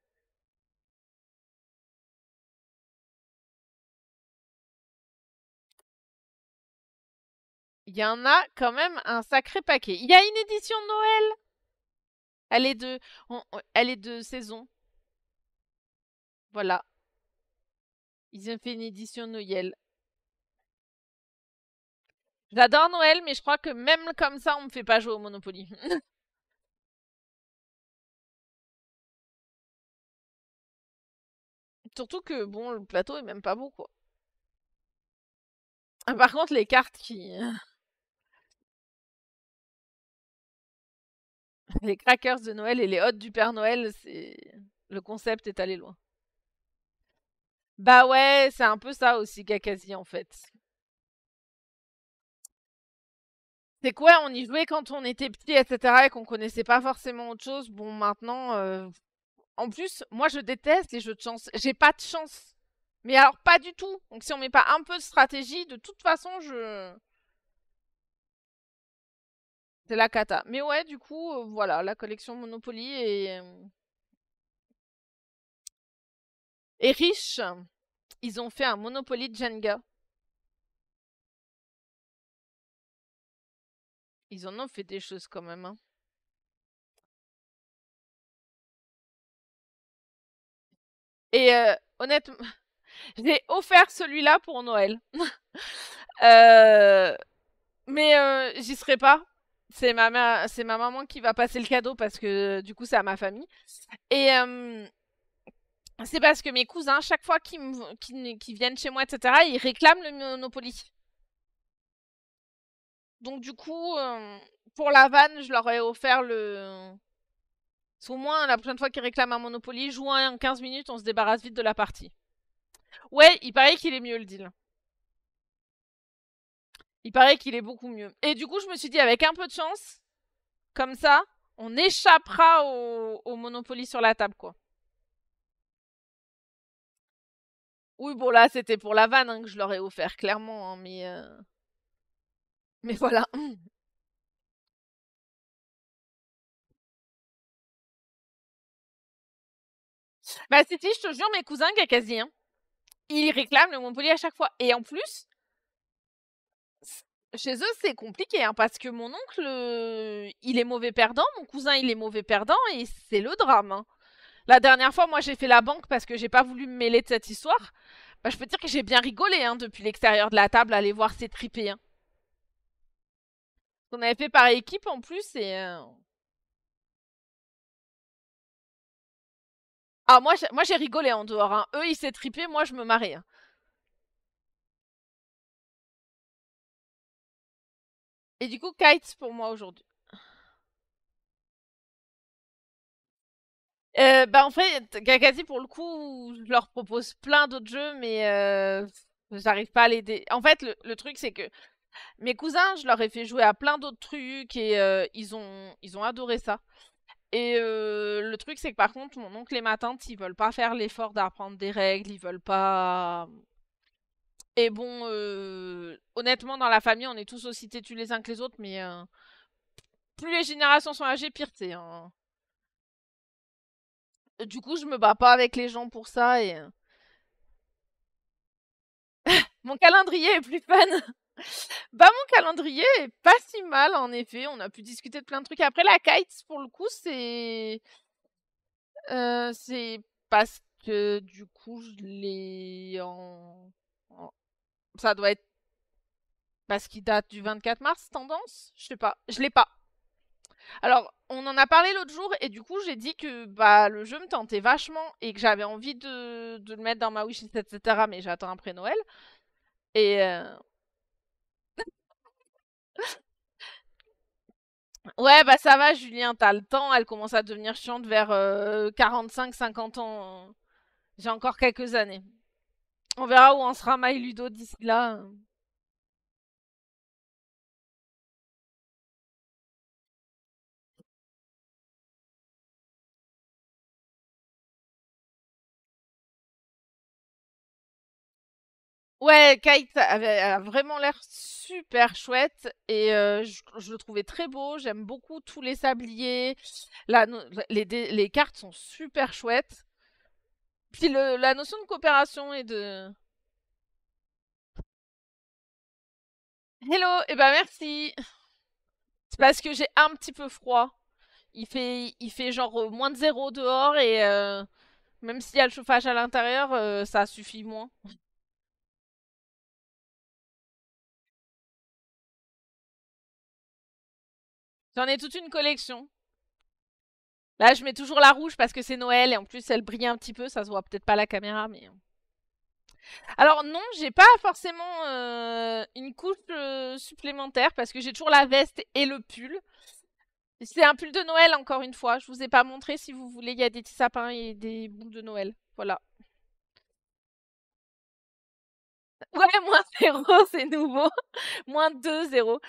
Il y en a quand même un sacré paquet. Il y a une édition de Noël. Elle est elle est de saison. Voilà. Ils ont fait une édition Noël. J'adore Noël, mais je crois que même comme ça, on me fait pas jouer au Monopoly. Surtout que, bon, le plateau est même pas beau, quoi. Ah, par contre, les cartes qui... Les crackers de Noël et les hôtes du Père Noël, c'est... Le concept est allé loin. Bah ouais, c'est un peu ça aussi, Kakashi, en fait. C'est quoi, on y jouait quand on était petit, etc., et qu'on connaissait pas forcément autre chose. Bon, maintenant... En plus, moi, je déteste les jeux de chance. J'ai pas de chance. Mais alors, pas du tout. Donc, si on met pas un peu de stratégie, de toute façon, je... C'est la cata. Mais ouais, du coup, voilà, la collection Monopoly est riche. Ils ont fait un Monopoly Jenga. Ils en ont fait des choses quand même, hein. Et honnêtement, j'ai offert celui-là pour Noël. Euh, mais j'y serai pas. C'est ma maman qui va passer le cadeau parce que du coup, c'est à ma famille. Et c'est parce que mes cousins, chaque fois qu'ils viennent chez moi, etc., ils réclament le Monopoly. Donc du coup, pour la vanne, je leur ai offert le... Parce qu'au moins, la prochaine fois qu'ils réclament un Monopoly, joue un en 15 minutes, on se débarrasse vite de la partie. Ouais, il paraît qu'il est mieux le deal. Il paraît qu'il est beaucoup mieux. Et du coup, je me suis dit, avec un peu de chance, comme ça, on échappera au Monopoly sur la table, quoi. Oui, bon, là, c'était pour la vanne hein, que je leur ai offert, clairement. Hein, mais voilà. Bah, si, je te jure, mes cousins, quasi, hein, ils réclament le Monopoly à chaque fois. Et en plus, chez eux, c'est compliqué, hein, parce que mon oncle, il est mauvais perdant, mon cousin, il est mauvais perdant, et c'est le drame. Hein. La dernière fois, moi, j'ai fait la banque parce que j'ai pas voulu me mêler de cette histoire. Bah, je peux te dire que j'ai bien rigolé hein, depuis l'extérieur de la table, aller voir ces tripés. Hein. On avait fait par équipe en plus, et... Ah, moi, j'ai rigolé en dehors. Hein. Eux, ils s'est trippé, moi, je me marrais. Hein. Et du coup, kites pour moi aujourd'hui. Bah en fait, Gagazi pour le coup, je leur propose plein d'autres jeux, mais j'arrive pas à l'aider. En fait, le truc c'est que mes cousins, je leur ai fait jouer à plein d'autres trucs et ils ont adoré ça. Et le truc c'est que par contre, mon oncle et ma tante, ils veulent pas faire l'effort d'apprendre des règles, ils veulent pas. Et bon, honnêtement, dans la famille, on est tous aussi têtus les uns que les autres, mais plus les générations sont âgées, pire c'est. Hein. Du coup, je me bats pas avec les gens pour ça et mon calendrier est plus fun. Bah, mon calendrier est pas si mal, en effet. On a pu discuter de plein de trucs. Après, la kites, pour le coup, c'est parce que, du coup, je l'ai Ça doit être parce qu'il date du 24 mars, tendance? Je sais pas. Je l'ai pas. Alors, on en a parlé l'autre jour, et du coup, j'ai dit que bah le jeu me tentait vachement, et que j'avais envie de le mettre dans ma wishlist, etc. Mais j'attends après Noël. Et ouais, bah ça va, Julien, t'as le temps. Elle commence à devenir chiante vers 45-50 ans. J'ai encore quelques années. On verra où en sera My Ludo d'ici là. Ouais, Kite a vraiment l'air super chouette et je le trouvais très beau. J'aime beaucoup tous les sabliers. Les cartes sont super chouettes. Puis la notion de coopération et de... Hello, et ben merci. C'est parce que j'ai un petit peu froid. Il fait genre moins de 0 dehors et même s'il y a le chauffage à l'intérieur, ça suffit moins. J'en ai toute une collection. Là, je mets toujours la rouge parce que c'est Noël et en plus elle brille un petit peu, ça se voit peut-être pas à la caméra, mais. Alors non, j'ai pas forcément une couche supplémentaire parce que j'ai toujours la veste et le pull. C'est un pull de Noël encore une fois. Je vous ai pas montré si vous voulez. Il y a des petits sapins et des boules de Noël. Voilà. Ouais, -0, c'est nouveau. -2, 0.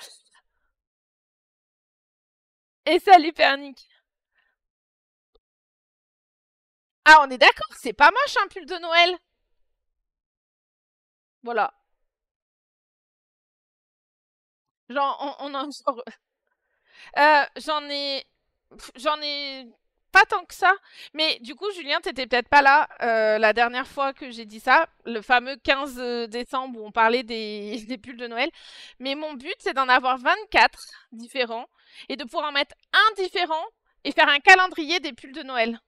Et salut Pernic. Ah, on est d'accord, c'est pas moche un pull de Noël. Voilà. Genre, on en sort. J'en ai pas tant que ça. Mais du coup, Julien, t'étais peut-être pas là la dernière fois que j'ai dit ça, le fameux 15 décembre où on parlait des pulls de Noël. Mais mon but, c'est d'en avoir 24 différents et de pouvoir en mettre un différent et faire un calendrier des pulls de Noël.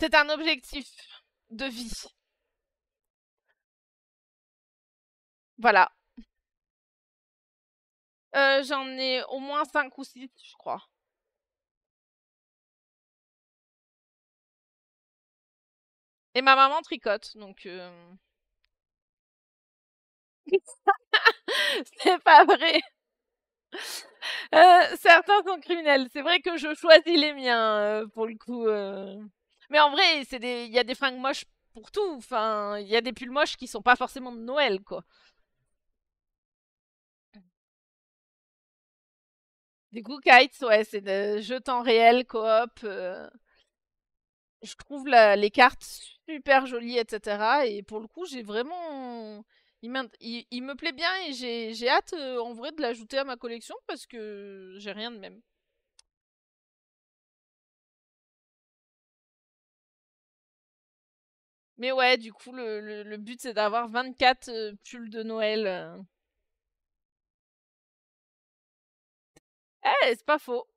C'est un objectif de vie. Voilà. J'en ai au moins 5 ou 6, je crois. Et ma maman tricote, donc C'est pas vrai. Certains sont criminels. C'est vrai que je choisis les miens, pour le coup. Mais en vrai, il y a des fringues moches pour tout. Enfin, il y a des pulls moches qui sont pas forcément de Noël, quoi. Du coup, Kites, ouais, c'est de jeux temps réel, coop. Je trouve les cartes super jolies, etc. Et pour le coup, j'ai vraiment... il me plaît bien et j'ai hâte, en vrai, de l'ajouter à ma collection parce que j'ai rien de même. Mais ouais, du coup, le but, c'est d'avoir 24 pulls de Noël. Eh, c'est pas faux.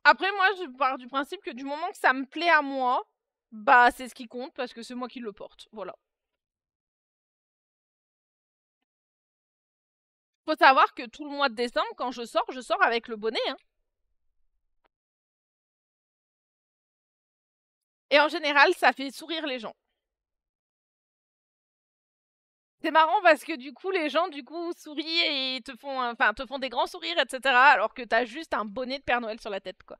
Après, moi, je pars du principe que du moment que ça me plaît à moi, bah, c'est ce qui compte parce que c'est moi qui le porte. Voilà. Faut savoir que tout le mois de décembre, quand je sors avec le bonnet, hein. Et en général, ça fait sourire les gens. C'est marrant parce que du coup, les gens, du coup, sourient et te font des grands sourires, etc. Alors que t'as juste un bonnet de Père Noël sur la tête, quoi.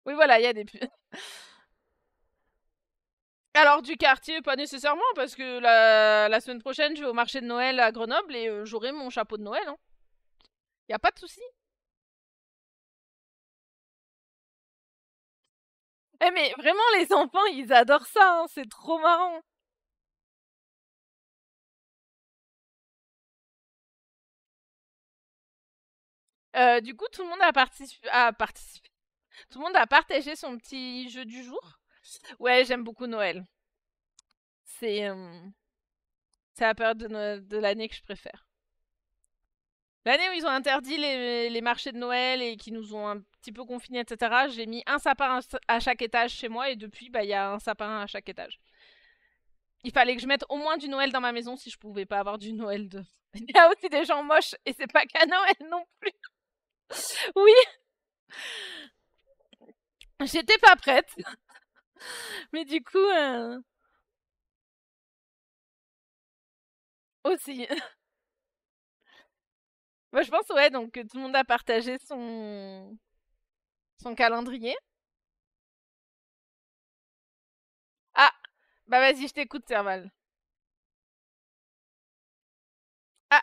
Oui, voilà, il y a des pubs. Alors, du quartier, pas nécessairement, parce que la semaine prochaine, je vais au marché de Noël à Grenoble et j'aurai mon chapeau de Noël, hein. Y a pas de souci. Eh, mais vraiment, les enfants, ils adorent ça, hein, c'est trop marrant. Du coup, tout le monde a participé. Tout le monde a partagé son petit jeu du jour. Ouais, j'aime beaucoup Noël. C'est c'est la période de l'année que je préfère. L'année où ils ont interdit les marchés de Noël et qui nous ont un petit peu confinés, etc., j'ai mis un sapin à chaque étage chez moi et depuis, bah, il y a un sapin à chaque étage. Il fallait que je mette au moins du Noël dans ma maison si je pouvais pas avoir du Noël de. Il y a aussi des gens moches et c'est pas qu'à Noël non plus. Oui, j'étais pas prête, mais du coup, aussi. Moi, je pense, ouais, donc tout le monde a partagé son calendrier. Ah, bah vas-y, je t'écoute, Serval. Ah,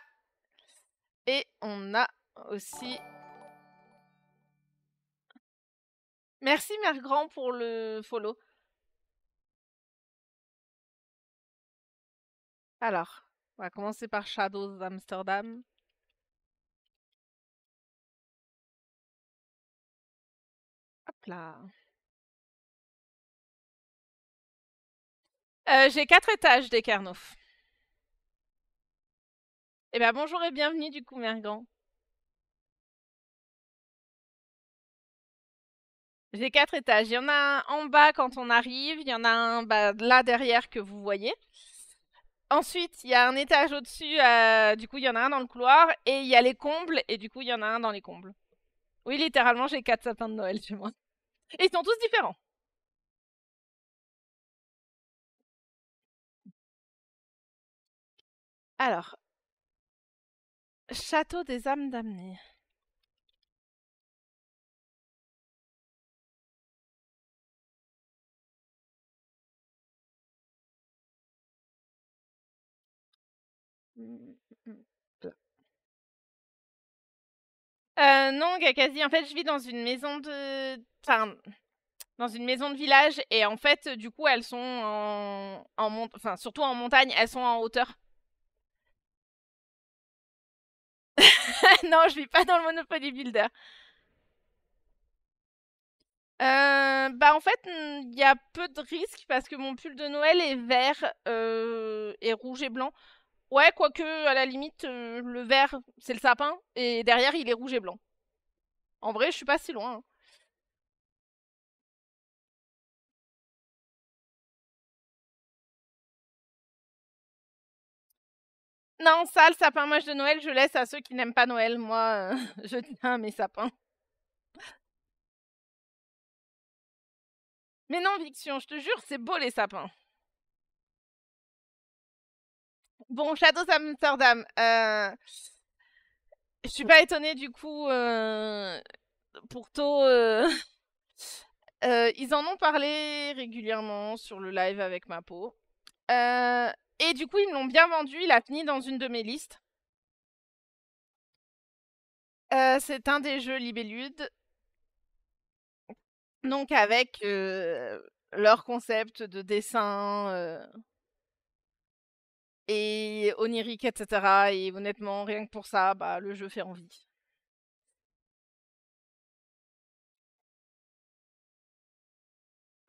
et on a aussi. Merci, Mère Grand, pour le follow. Alors, on va commencer par Shadows Amsterdam. Hop là. J'ai 4 étages des Carnot. Eh ben bonjour et bienvenue du coup, Mère Grand. J'ai 4 étages. Il y en a un en bas quand on arrive, il y en a un bah, là derrière que vous voyez. Ensuite, il y a un étage au-dessus, du coup, il y en a un dans le couloir, et il y a les combles, et du coup, il y en a un dans les combles. Oui, littéralement, j'ai 4 sapins de Noël chez moi. Et ils sont tous différents. Alors, Château des âmes damnées. Non, Kakazi, en fait, je vis dans une maison de... Enfin, dans une maison de village, et en fait, du coup, elles sont enfin, surtout en montagne, elles sont en hauteur. Non, je vis pas dans le Monopoly Builder. Bah en fait, il y a peu de risques parce que mon pull de Noël est vert et rouge et blanc. Ouais, quoique à la limite, le vert c'est le sapin et derrière il est rouge et blanc. En vrai, je suis pas si loin, hein. Non, ça, le sapin moche de Noël, je laisse à ceux qui n'aiment pas Noël. Moi, je tiens à mes sapins. Mais non, Viction, je te jure, c'est beau les sapins. Bon, Shadows Amsterdam. Je suis pas étonnée du coup pour To. Ils en ont parlé régulièrement sur le live avec Mapo. Et du coup, ils me l'ont bien vendu. Il a fini dans une de mes listes. C'est un des jeux Libellude. Donc avec leur concept de dessin et onirique, etc. Et honnêtement, rien que pour ça, bah, le jeu fait envie.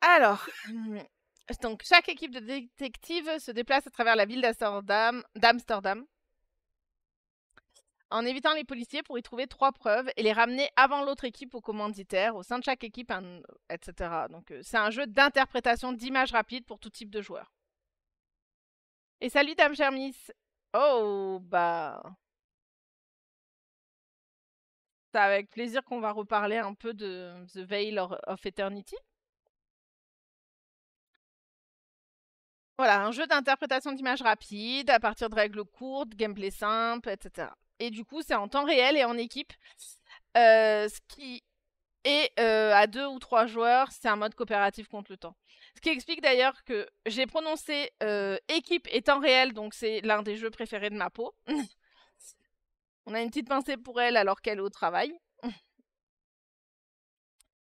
Alors, donc chaque équipe de détectives se déplace à travers la ville d'Amsterdam en évitant les policiers pour y trouver 3 preuves et les ramener avant l'autre équipe au commanditaire. Au sein de chaque équipe, etc. Donc c'est un jeu d'interprétation d'images rapides pour tout type de joueur. Et salut Dame Germis. Oh, bah... C'est avec plaisir qu'on va reparler un peu de The Veil of Eternity. Voilà, un jeu d'interprétation d'images rapide, à partir de règles courtes, gameplay simple, etc. Et du coup, c'est en temps réel et en équipe. Ce qui est à 2 ou 3 joueurs, c'est un mode coopératif contre le temps. Ce qui explique d'ailleurs que j'ai prononcé équipe et temps réel, donc c'est l'un des jeux préférés de ma peau. On a une petite pensée pour elle alors qu'elle est au travail.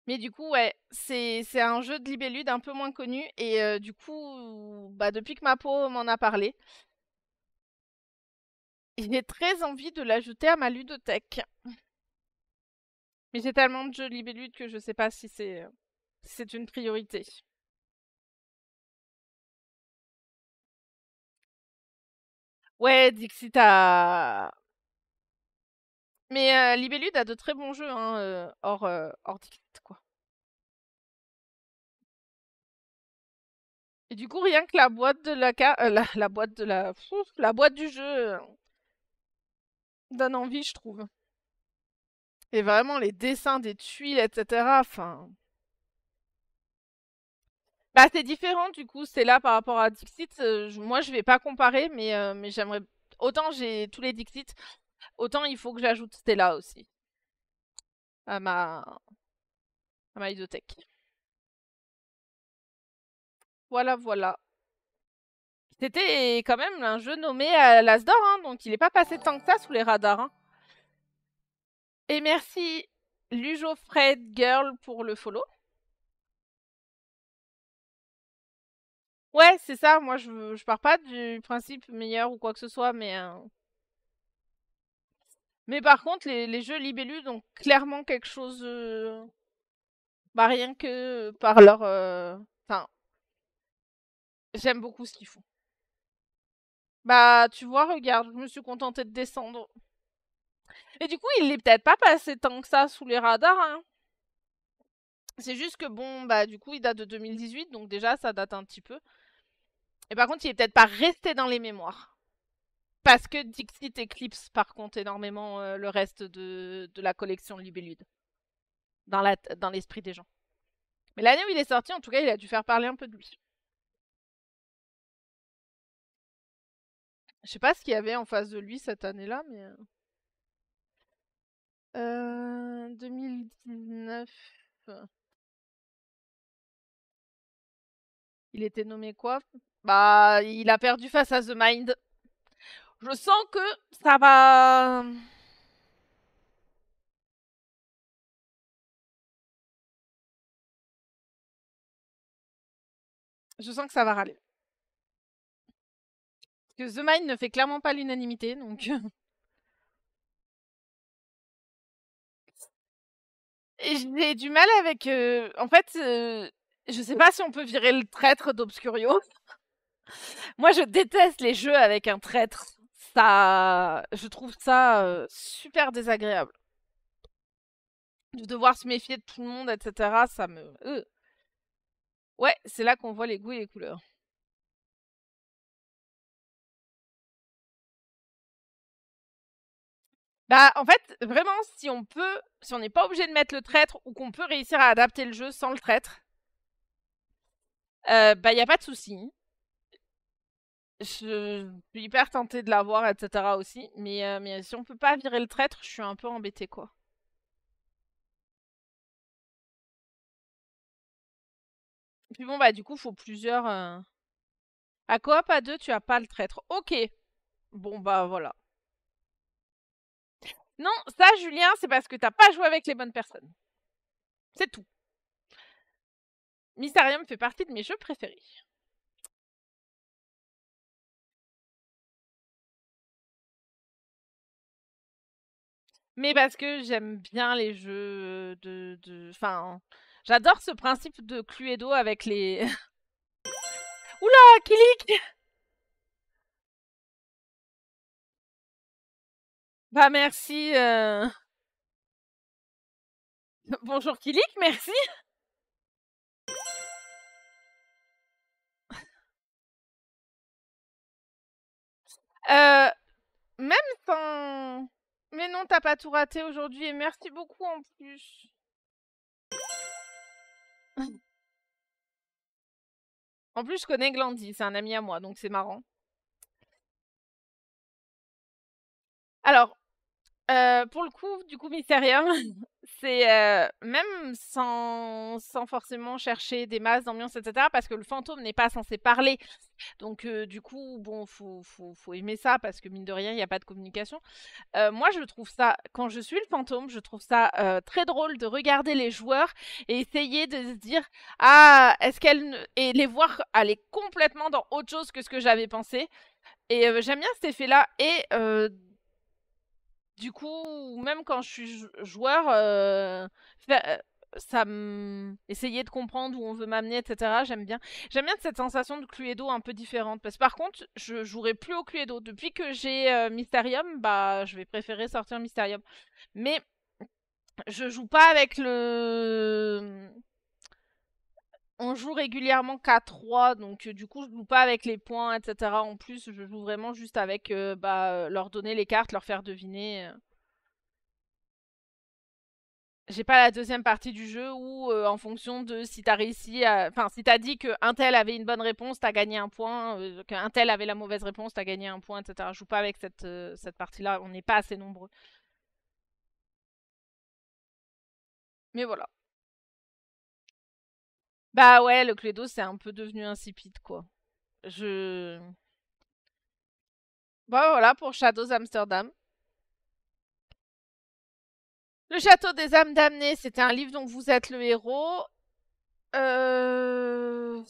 Mais du coup, ouais, c'est un jeu de Libellude un peu moins connu. Et du coup, bah, depuis que Mapo m'en a parlé, j'ai très envie de l'ajouter à ma ludothèque. Mais j'ai tellement de jeux Libellude que je sais pas si c'est une priorité. Ouais, Dixit a... Mais Libellude a de très bons jeux, hein, hors Dixit, quoi. Et du coup, rien que la boîte de la boîte de la boîte du jeu donne envie, je trouve. Et vraiment, les dessins des tuiles, etc. Enfin... Bah, c'est différent, du coup, c'est là par rapport à Dixit. Moi, je vais pas comparer, mais j'aimerais... Autant j'ai tous les Dixit, autant il faut que j'ajoute Stella aussi à ma ludothèque. Voilà, voilà. C'était quand même un jeu nommé à l'Asdor, hein, donc il est pas passé tant que ça sous les radars. Hein. Et merci Lujo Fred Girl pour le follow. Ouais, c'est ça, moi je pars pas du principe meilleur ou quoi que ce soit, mais par contre, les jeux Libellude ont clairement quelque chose... Bah rien que par leur... Enfin, j'aime beaucoup ce qu'ils font. Bah tu vois, regarde, je me suis contentée de descendre. Et du coup, il est peut-être pas passé tant que ça sous les radars, hein. C'est juste que bon, bah du coup, il date de 2018, donc déjà, ça date un petit peu. Et par contre, il est peut-être pas resté dans les mémoires. Parce que Dixit éclipse par contre énormément le reste de la collection Libellude. Dans l'esprit des gens. Mais l'année où il est sorti, en tout cas, il a dû faire parler un peu de lui. Je sais pas ce qu'il y avait en face de lui cette année-là, mais... 2019... Il était nommé quoi? Bah, il a perdu face à The Mind. Je sens que ça va... Je sens que ça va râler. Parce que The Mind ne fait clairement pas l'unanimité, donc... J'ai du mal avec... En fait, je sais pas si on peut virer le traître d'Obscurio. Moi, je déteste les jeux avec un traître. Ça... Je trouve ça super désagréable. De devoir se méfier de tout le monde, etc. Ça me... Ouais, c'est là qu'on voit les goûts et les couleurs. Bah, en fait, vraiment, si on peut, si on n'est pas obligé de mettre le traître ou qu'on peut réussir à adapter le jeu sans le traître, bah, y a pas de souci. Je suis hyper tentée de l'avoir, etc. aussi. Mais si on peut pas virer le traître, je suis un peu embêtée, quoi. Puis bon, bah, du coup, faut plusieurs. À coop à deux, tu as pas le traître. Ok. Bon, bah, voilà. Non, ça, Julien, c'est parce que t'as pas joué avec les bonnes personnes. C'est tout. Mysterium fait partie de mes jeux préférés. Mais parce que j'aime bien les jeux Enfin, j'adore ce principe de Cluedo avec les... Oula, Kilik. Bah merci. Bonjour Kilik, merci. Euh, Même sans... Mais non, t'as pas tout raté aujourd'hui et merci beaucoup en plus. En plus, je connais Glandy, c'est un ami à moi, donc c'est marrant. Alors, pour le coup, du coup, Mysterium, c'est même sans forcément chercher des masses d'ambiance, etc., parce que le fantôme n'est pas censé parler. Donc, du coup, bon, faut aimer ça, parce que mine de rien, il n'y a pas de communication. Moi, je trouve ça, quand je suis le fantôme, je trouve ça très drôle de regarder les joueurs et essayer de se dire, ah, est-ce qu'elle... Et les voir aller complètement dans autre chose que ce que j'avais pensé. Et j'aime bien cet effet-là. Et du coup, même quand je suis joueur, ça essayer de comprendre où on veut m'amener, etc. J'aime bien. J'aime bien cette sensation de Cluedo un peu différente. Parce que par contre, je jouerai plus au Cluedo. Depuis que j'ai Mysterium, bah, je vais préférer sortir Mysterium. Mais je joue pas avec le... On joue régulièrement qu'à 3, donc du coup, je joue pas avec les points, etc. En plus, je joue vraiment juste avec leur donner les cartes, leur faire deviner. J'ai pas la deuxième partie du jeu où, en fonction de si t'as réussi à... Enfin, si t'as dit qu'un tel avait une bonne réponse, t'as gagné un point, qu'un tel avait la mauvaise réponse, t'as gagné un point, etc. Je joue pas avec cette partie-là, on n'est pas assez nombreux. Mais voilà. Bah ouais, le Cluedo, c'est un peu devenu insipide, quoi. Je... Bah voilà pour Shadows Amsterdam. Le Château des âmes damnées, c'était un livre dont vous êtes le héros. Euh...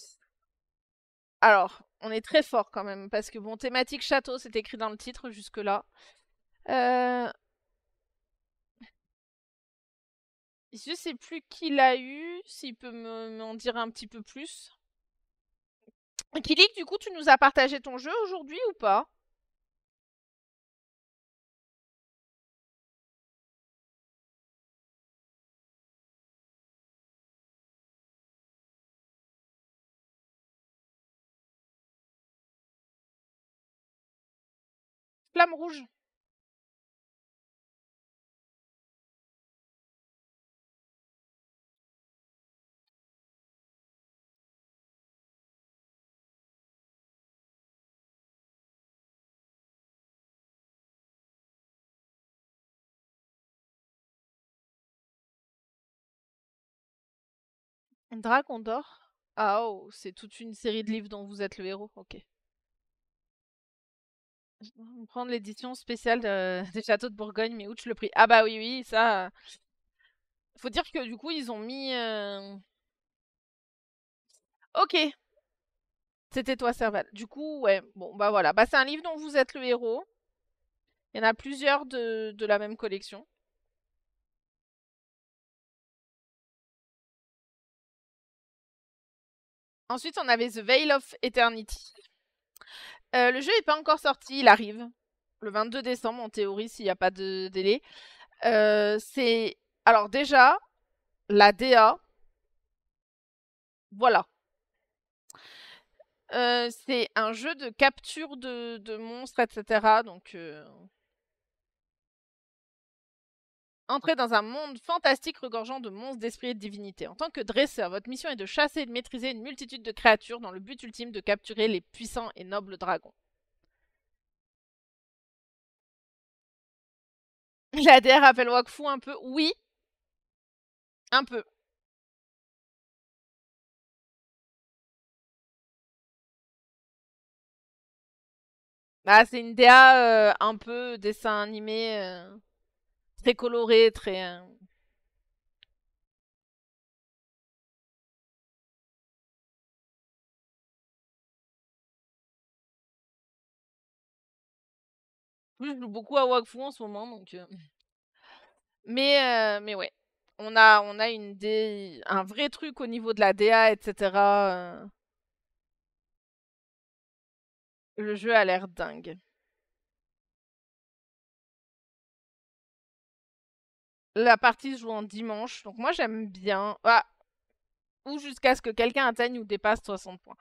Alors, on est très fort quand même, parce que bon, thématique château, c'est écrit dans le titre jusque-là. Euh... Je sais plus qui l'a eu, s'il peut m'en dire un petit peu plus. Kilik, du coup, tu nous as partagé ton jeu aujourd'hui ou pas? Flamme rouge. Dragon d'or. Ah oh, c'est toute une série de livres dont vous êtes le héros. Ok. On va prendre l'édition spéciale des châteaux de Bourgogne, mais ouch le prix. Ah bah oui, oui, ça. Faut dire que du coup, ils ont mis. Ok, c'était toi, Serval. Du coup, ouais, bon, bah voilà. Bah, c'est un livre dont vous êtes le héros. Il y en a plusieurs de la même collection. Ensuite, on avait The Veil of Eternity. Le jeu n'est pas encore sorti, il arrive le 22 décembre en théorie s'il n'y a pas de délai. C'est alors déjà la DA, voilà. C'est un jeu de capture de monstres, etc. Donc entrez dans un monde fantastique regorgeant de monstres, d'esprits et de divinités. En tant que dresseur, votre mission est de chasser et de maîtriser une multitude de créatures dans le but ultime de capturer les puissants et nobles dragons. La DR rappelle Wakfu un peu. Oui, un peu. Bah, c'est une DA un peu dessin animé, très coloré, très. Je joue beaucoup à Wakfu en ce moment, donc. Mais ouais. On a un vrai truc au niveau de la DA, etc. Le jeu a l'air dingue. La partie se joue en dimanche, donc moi j'aime bien. Ah, ou jusqu'à ce que quelqu'un atteigne ou dépasse 60 points.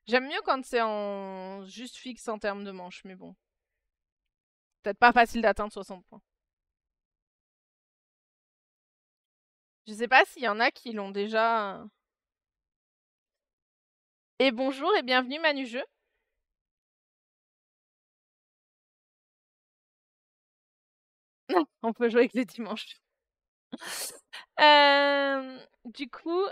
J'aime mieux quand c'est en juste fixe en termes de manches, mais bon. Peut-être pas facile d'atteindre 60 points. Je sais pas s'il y en a qui l'ont déjà. Et bonjour et bienvenue Manu Jeu. On peut jouer avec les dimanches. Du coup,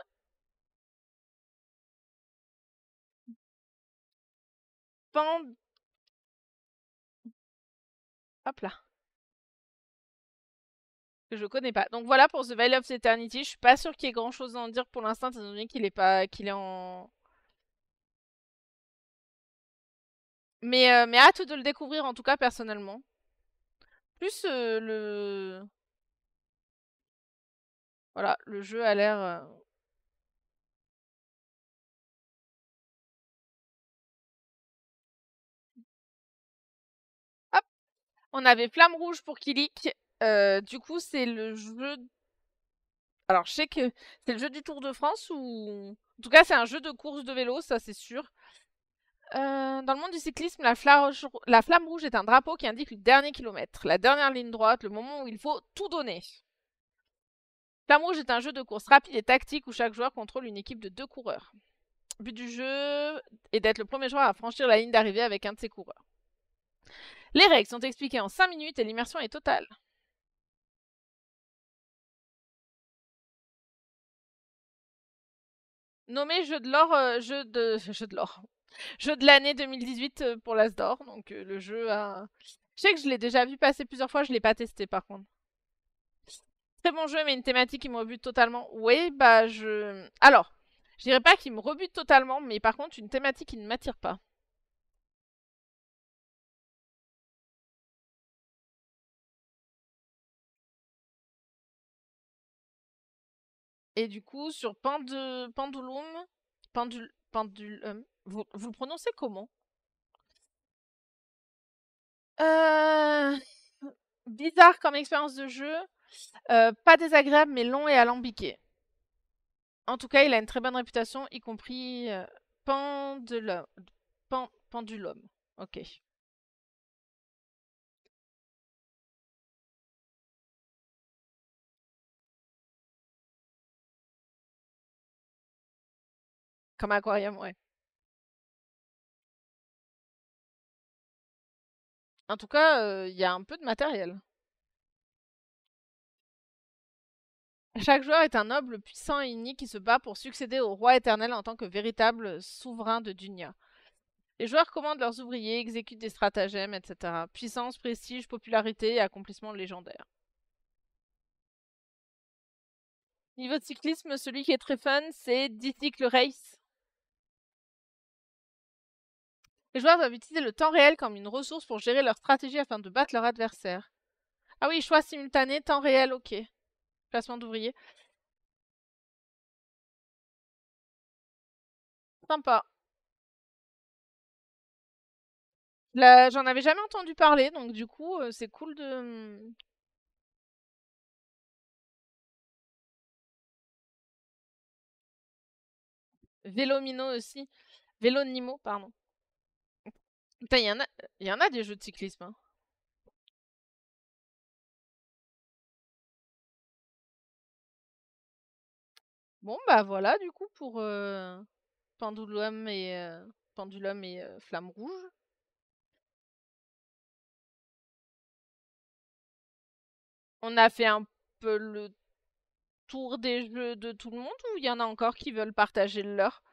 Pan... Hop là, que je connais pas. Donc voilà pour The Veil of Eternity. Je suis pas sûre qu'il y ait grand chose à en dire pour l'instant, étant donné qu'il est en. Mais hâte de le découvrir en tout cas personnellement. Plus le. Voilà, le jeu a l'air. Hop, on avait Flamme Rouge pour Kilik. Du coup, c'est le jeu. Alors, je sais que c'est le jeu du Tour de France ou. En tout cas, c'est un jeu de course de vélo, ça c'est sûr. Dans le monde du cyclisme, la flamme rouge est un drapeau qui indique le dernier kilomètre, la dernière ligne droite, le moment où il faut tout donner. Flamme rouge est un jeu de course rapide et tactique où chaque joueur contrôle une équipe de 2 coureurs. Le but du jeu est d'être le premier joueur à franchir la ligne d'arrivée avec un de ses coureurs. Les règles sont expliquées en 5 minutes et l'immersion est totale. Nommé jeu de l'or, jeu de l'or. Jeu de l'année 2018 pour l'Asdor. Donc le jeu a. Je sais que je l'ai déjà vu passer plusieurs fois, je l'ai pas testé par contre. Très bon jeu, mais une thématique qui me rebute totalement. Oui, bah je. Alors, je dirais pas qu'il me rebute totalement, mais par contre, une thématique qui ne m'attire pas. Et du coup, sur Pendulum, Pendulum, vous le prononcez comment? euh... Bizarre comme expérience de jeu, pas désagréable, mais long et alambiqué. En tout cas, il a une très bonne réputation, y compris Pendulum. Pendulum. Ok. Comme aquarium, ouais. En tout cas, il y a un peu de matériel. Chaque joueur est un noble puissant et unique qui se bat pour succéder au roi éternel en tant que véritable souverain de Dunya. Les joueurs commandent leurs ouvriers, exécutent des stratagèmes, etc. Puissance, prestige, popularité et accomplissement légendaire. Niveau de cyclisme, celui qui est très fun, c'est Dicycle Race. Les joueurs doivent utiliser le temps réel comme une ressource pour gérer leur stratégie afin de battre leur adversaire. Ah oui, choix simultané, temps réel, ok. Placement d'ouvriers. Sympa. J'en avais jamais entendu parler, donc du coup, c'est cool de. Vélomino aussi. Vélonimo, pardon. Putain, il y en a des jeux de cyclisme, hein. Bon, bah voilà, du coup, pour Pendulum et Flamme Rouge. On a fait un peu le tour des jeux de tout le monde ou il y en a encore qui veulent partager le leur?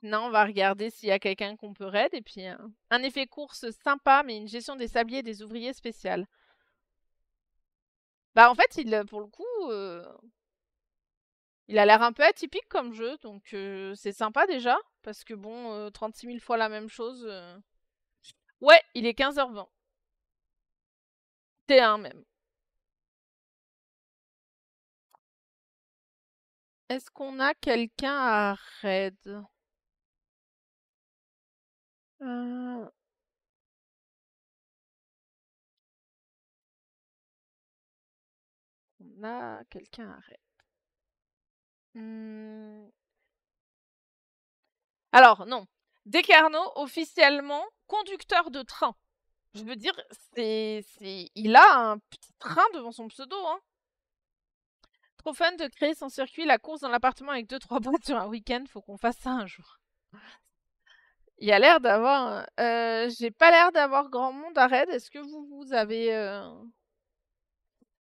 Non, on va regarder s'il y a quelqu'un qu'on peut raid et puis un effet course sympa mais une gestion des sabliers et des ouvriers spéciale. Bah en fait, pour le coup, il a l'air un peu atypique comme jeu, donc c'est sympa déjà parce que bon, 36 000 fois la même chose. Ouais, il est 15h20. T1 même. Est-ce qu'on a quelqu'un à raid? Euh, On a quelqu'un à raid. Hmm. Alors, non. Descarnot, officiellement conducteur de train. Je veux dire, il a un petit train devant son pseudo, hein. Trop fun de créer son circuit, la course dans l'appartement avec 2-3 boîtes sur un week-end. Faut qu'on fasse ça un jour. Il y a l'air d'avoir. J'ai pas l'air d'avoir grand monde à raid. Est-ce que vous avez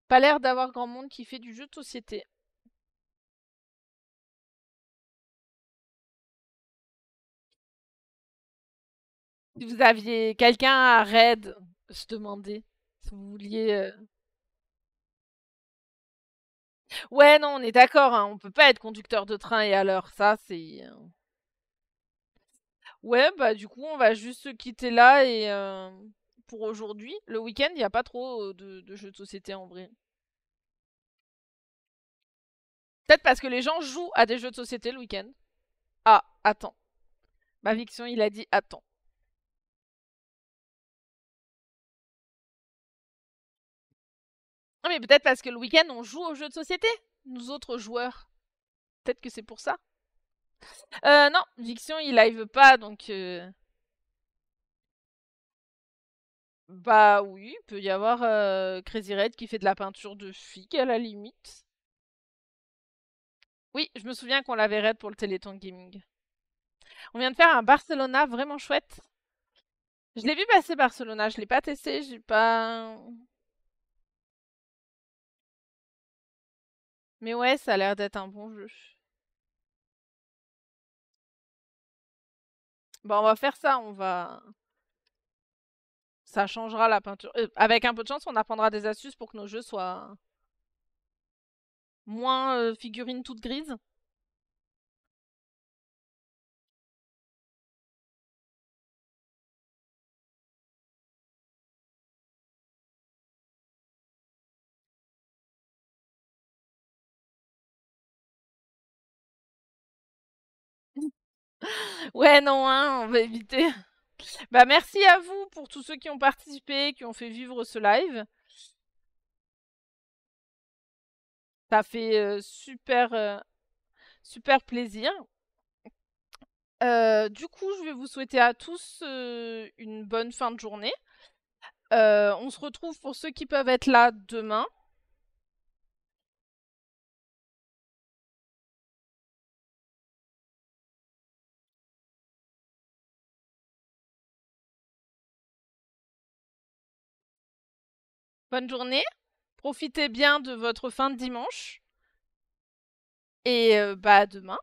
pas l'air d'avoir grand monde qui fait du jeu de société? Si vous aviez quelqu'un à raid, je demandais. Si vous vouliez. Ouais, non, on est d'accord, hein, on peut pas être conducteur de train et à l'heure. Ça, c'est. Ouais, bah du coup, on va juste se quitter là et pour aujourd'hui. Le week-end, il n'y a pas trop de jeux de société en vrai. Peut-être parce que les gens jouent à des jeux de société le week-end. Ah, attends. Maviction, il a dit attends. Ah, mais peut-être parce que le week-end, on joue aux jeux de société, nous autres joueurs. Peut-être que c'est pour ça. Non, Viction, il live pas, donc... Bah oui, il peut y avoir Crazy Red qui fait de la peinture de filles à la limite. Oui, je me souviens qu'on l'avait raid pour le Téléthon Gaming. On vient de faire un Barcelona vraiment chouette. Je l'ai vu passer Barcelona, je l'ai pas testé, j'ai pas... Mais ouais, ça a l'air d'être un bon jeu. Bah on va faire ça, on va... Ça changera la peinture. Avec un peu de chance, on apprendra des astuces pour que nos jeux soient moins figurines toutes grises. Ouais, non, hein, on va éviter. Bah merci à vous pour tous ceux qui ont participé, qui ont fait vivre ce live. Ça fait super plaisir. Du coup, je vais vous souhaiter à tous une bonne fin de journée. On se retrouve pour ceux qui peuvent être là demain. Bonne journée. Profitez bien de votre fin de dimanche. Et bah à demain.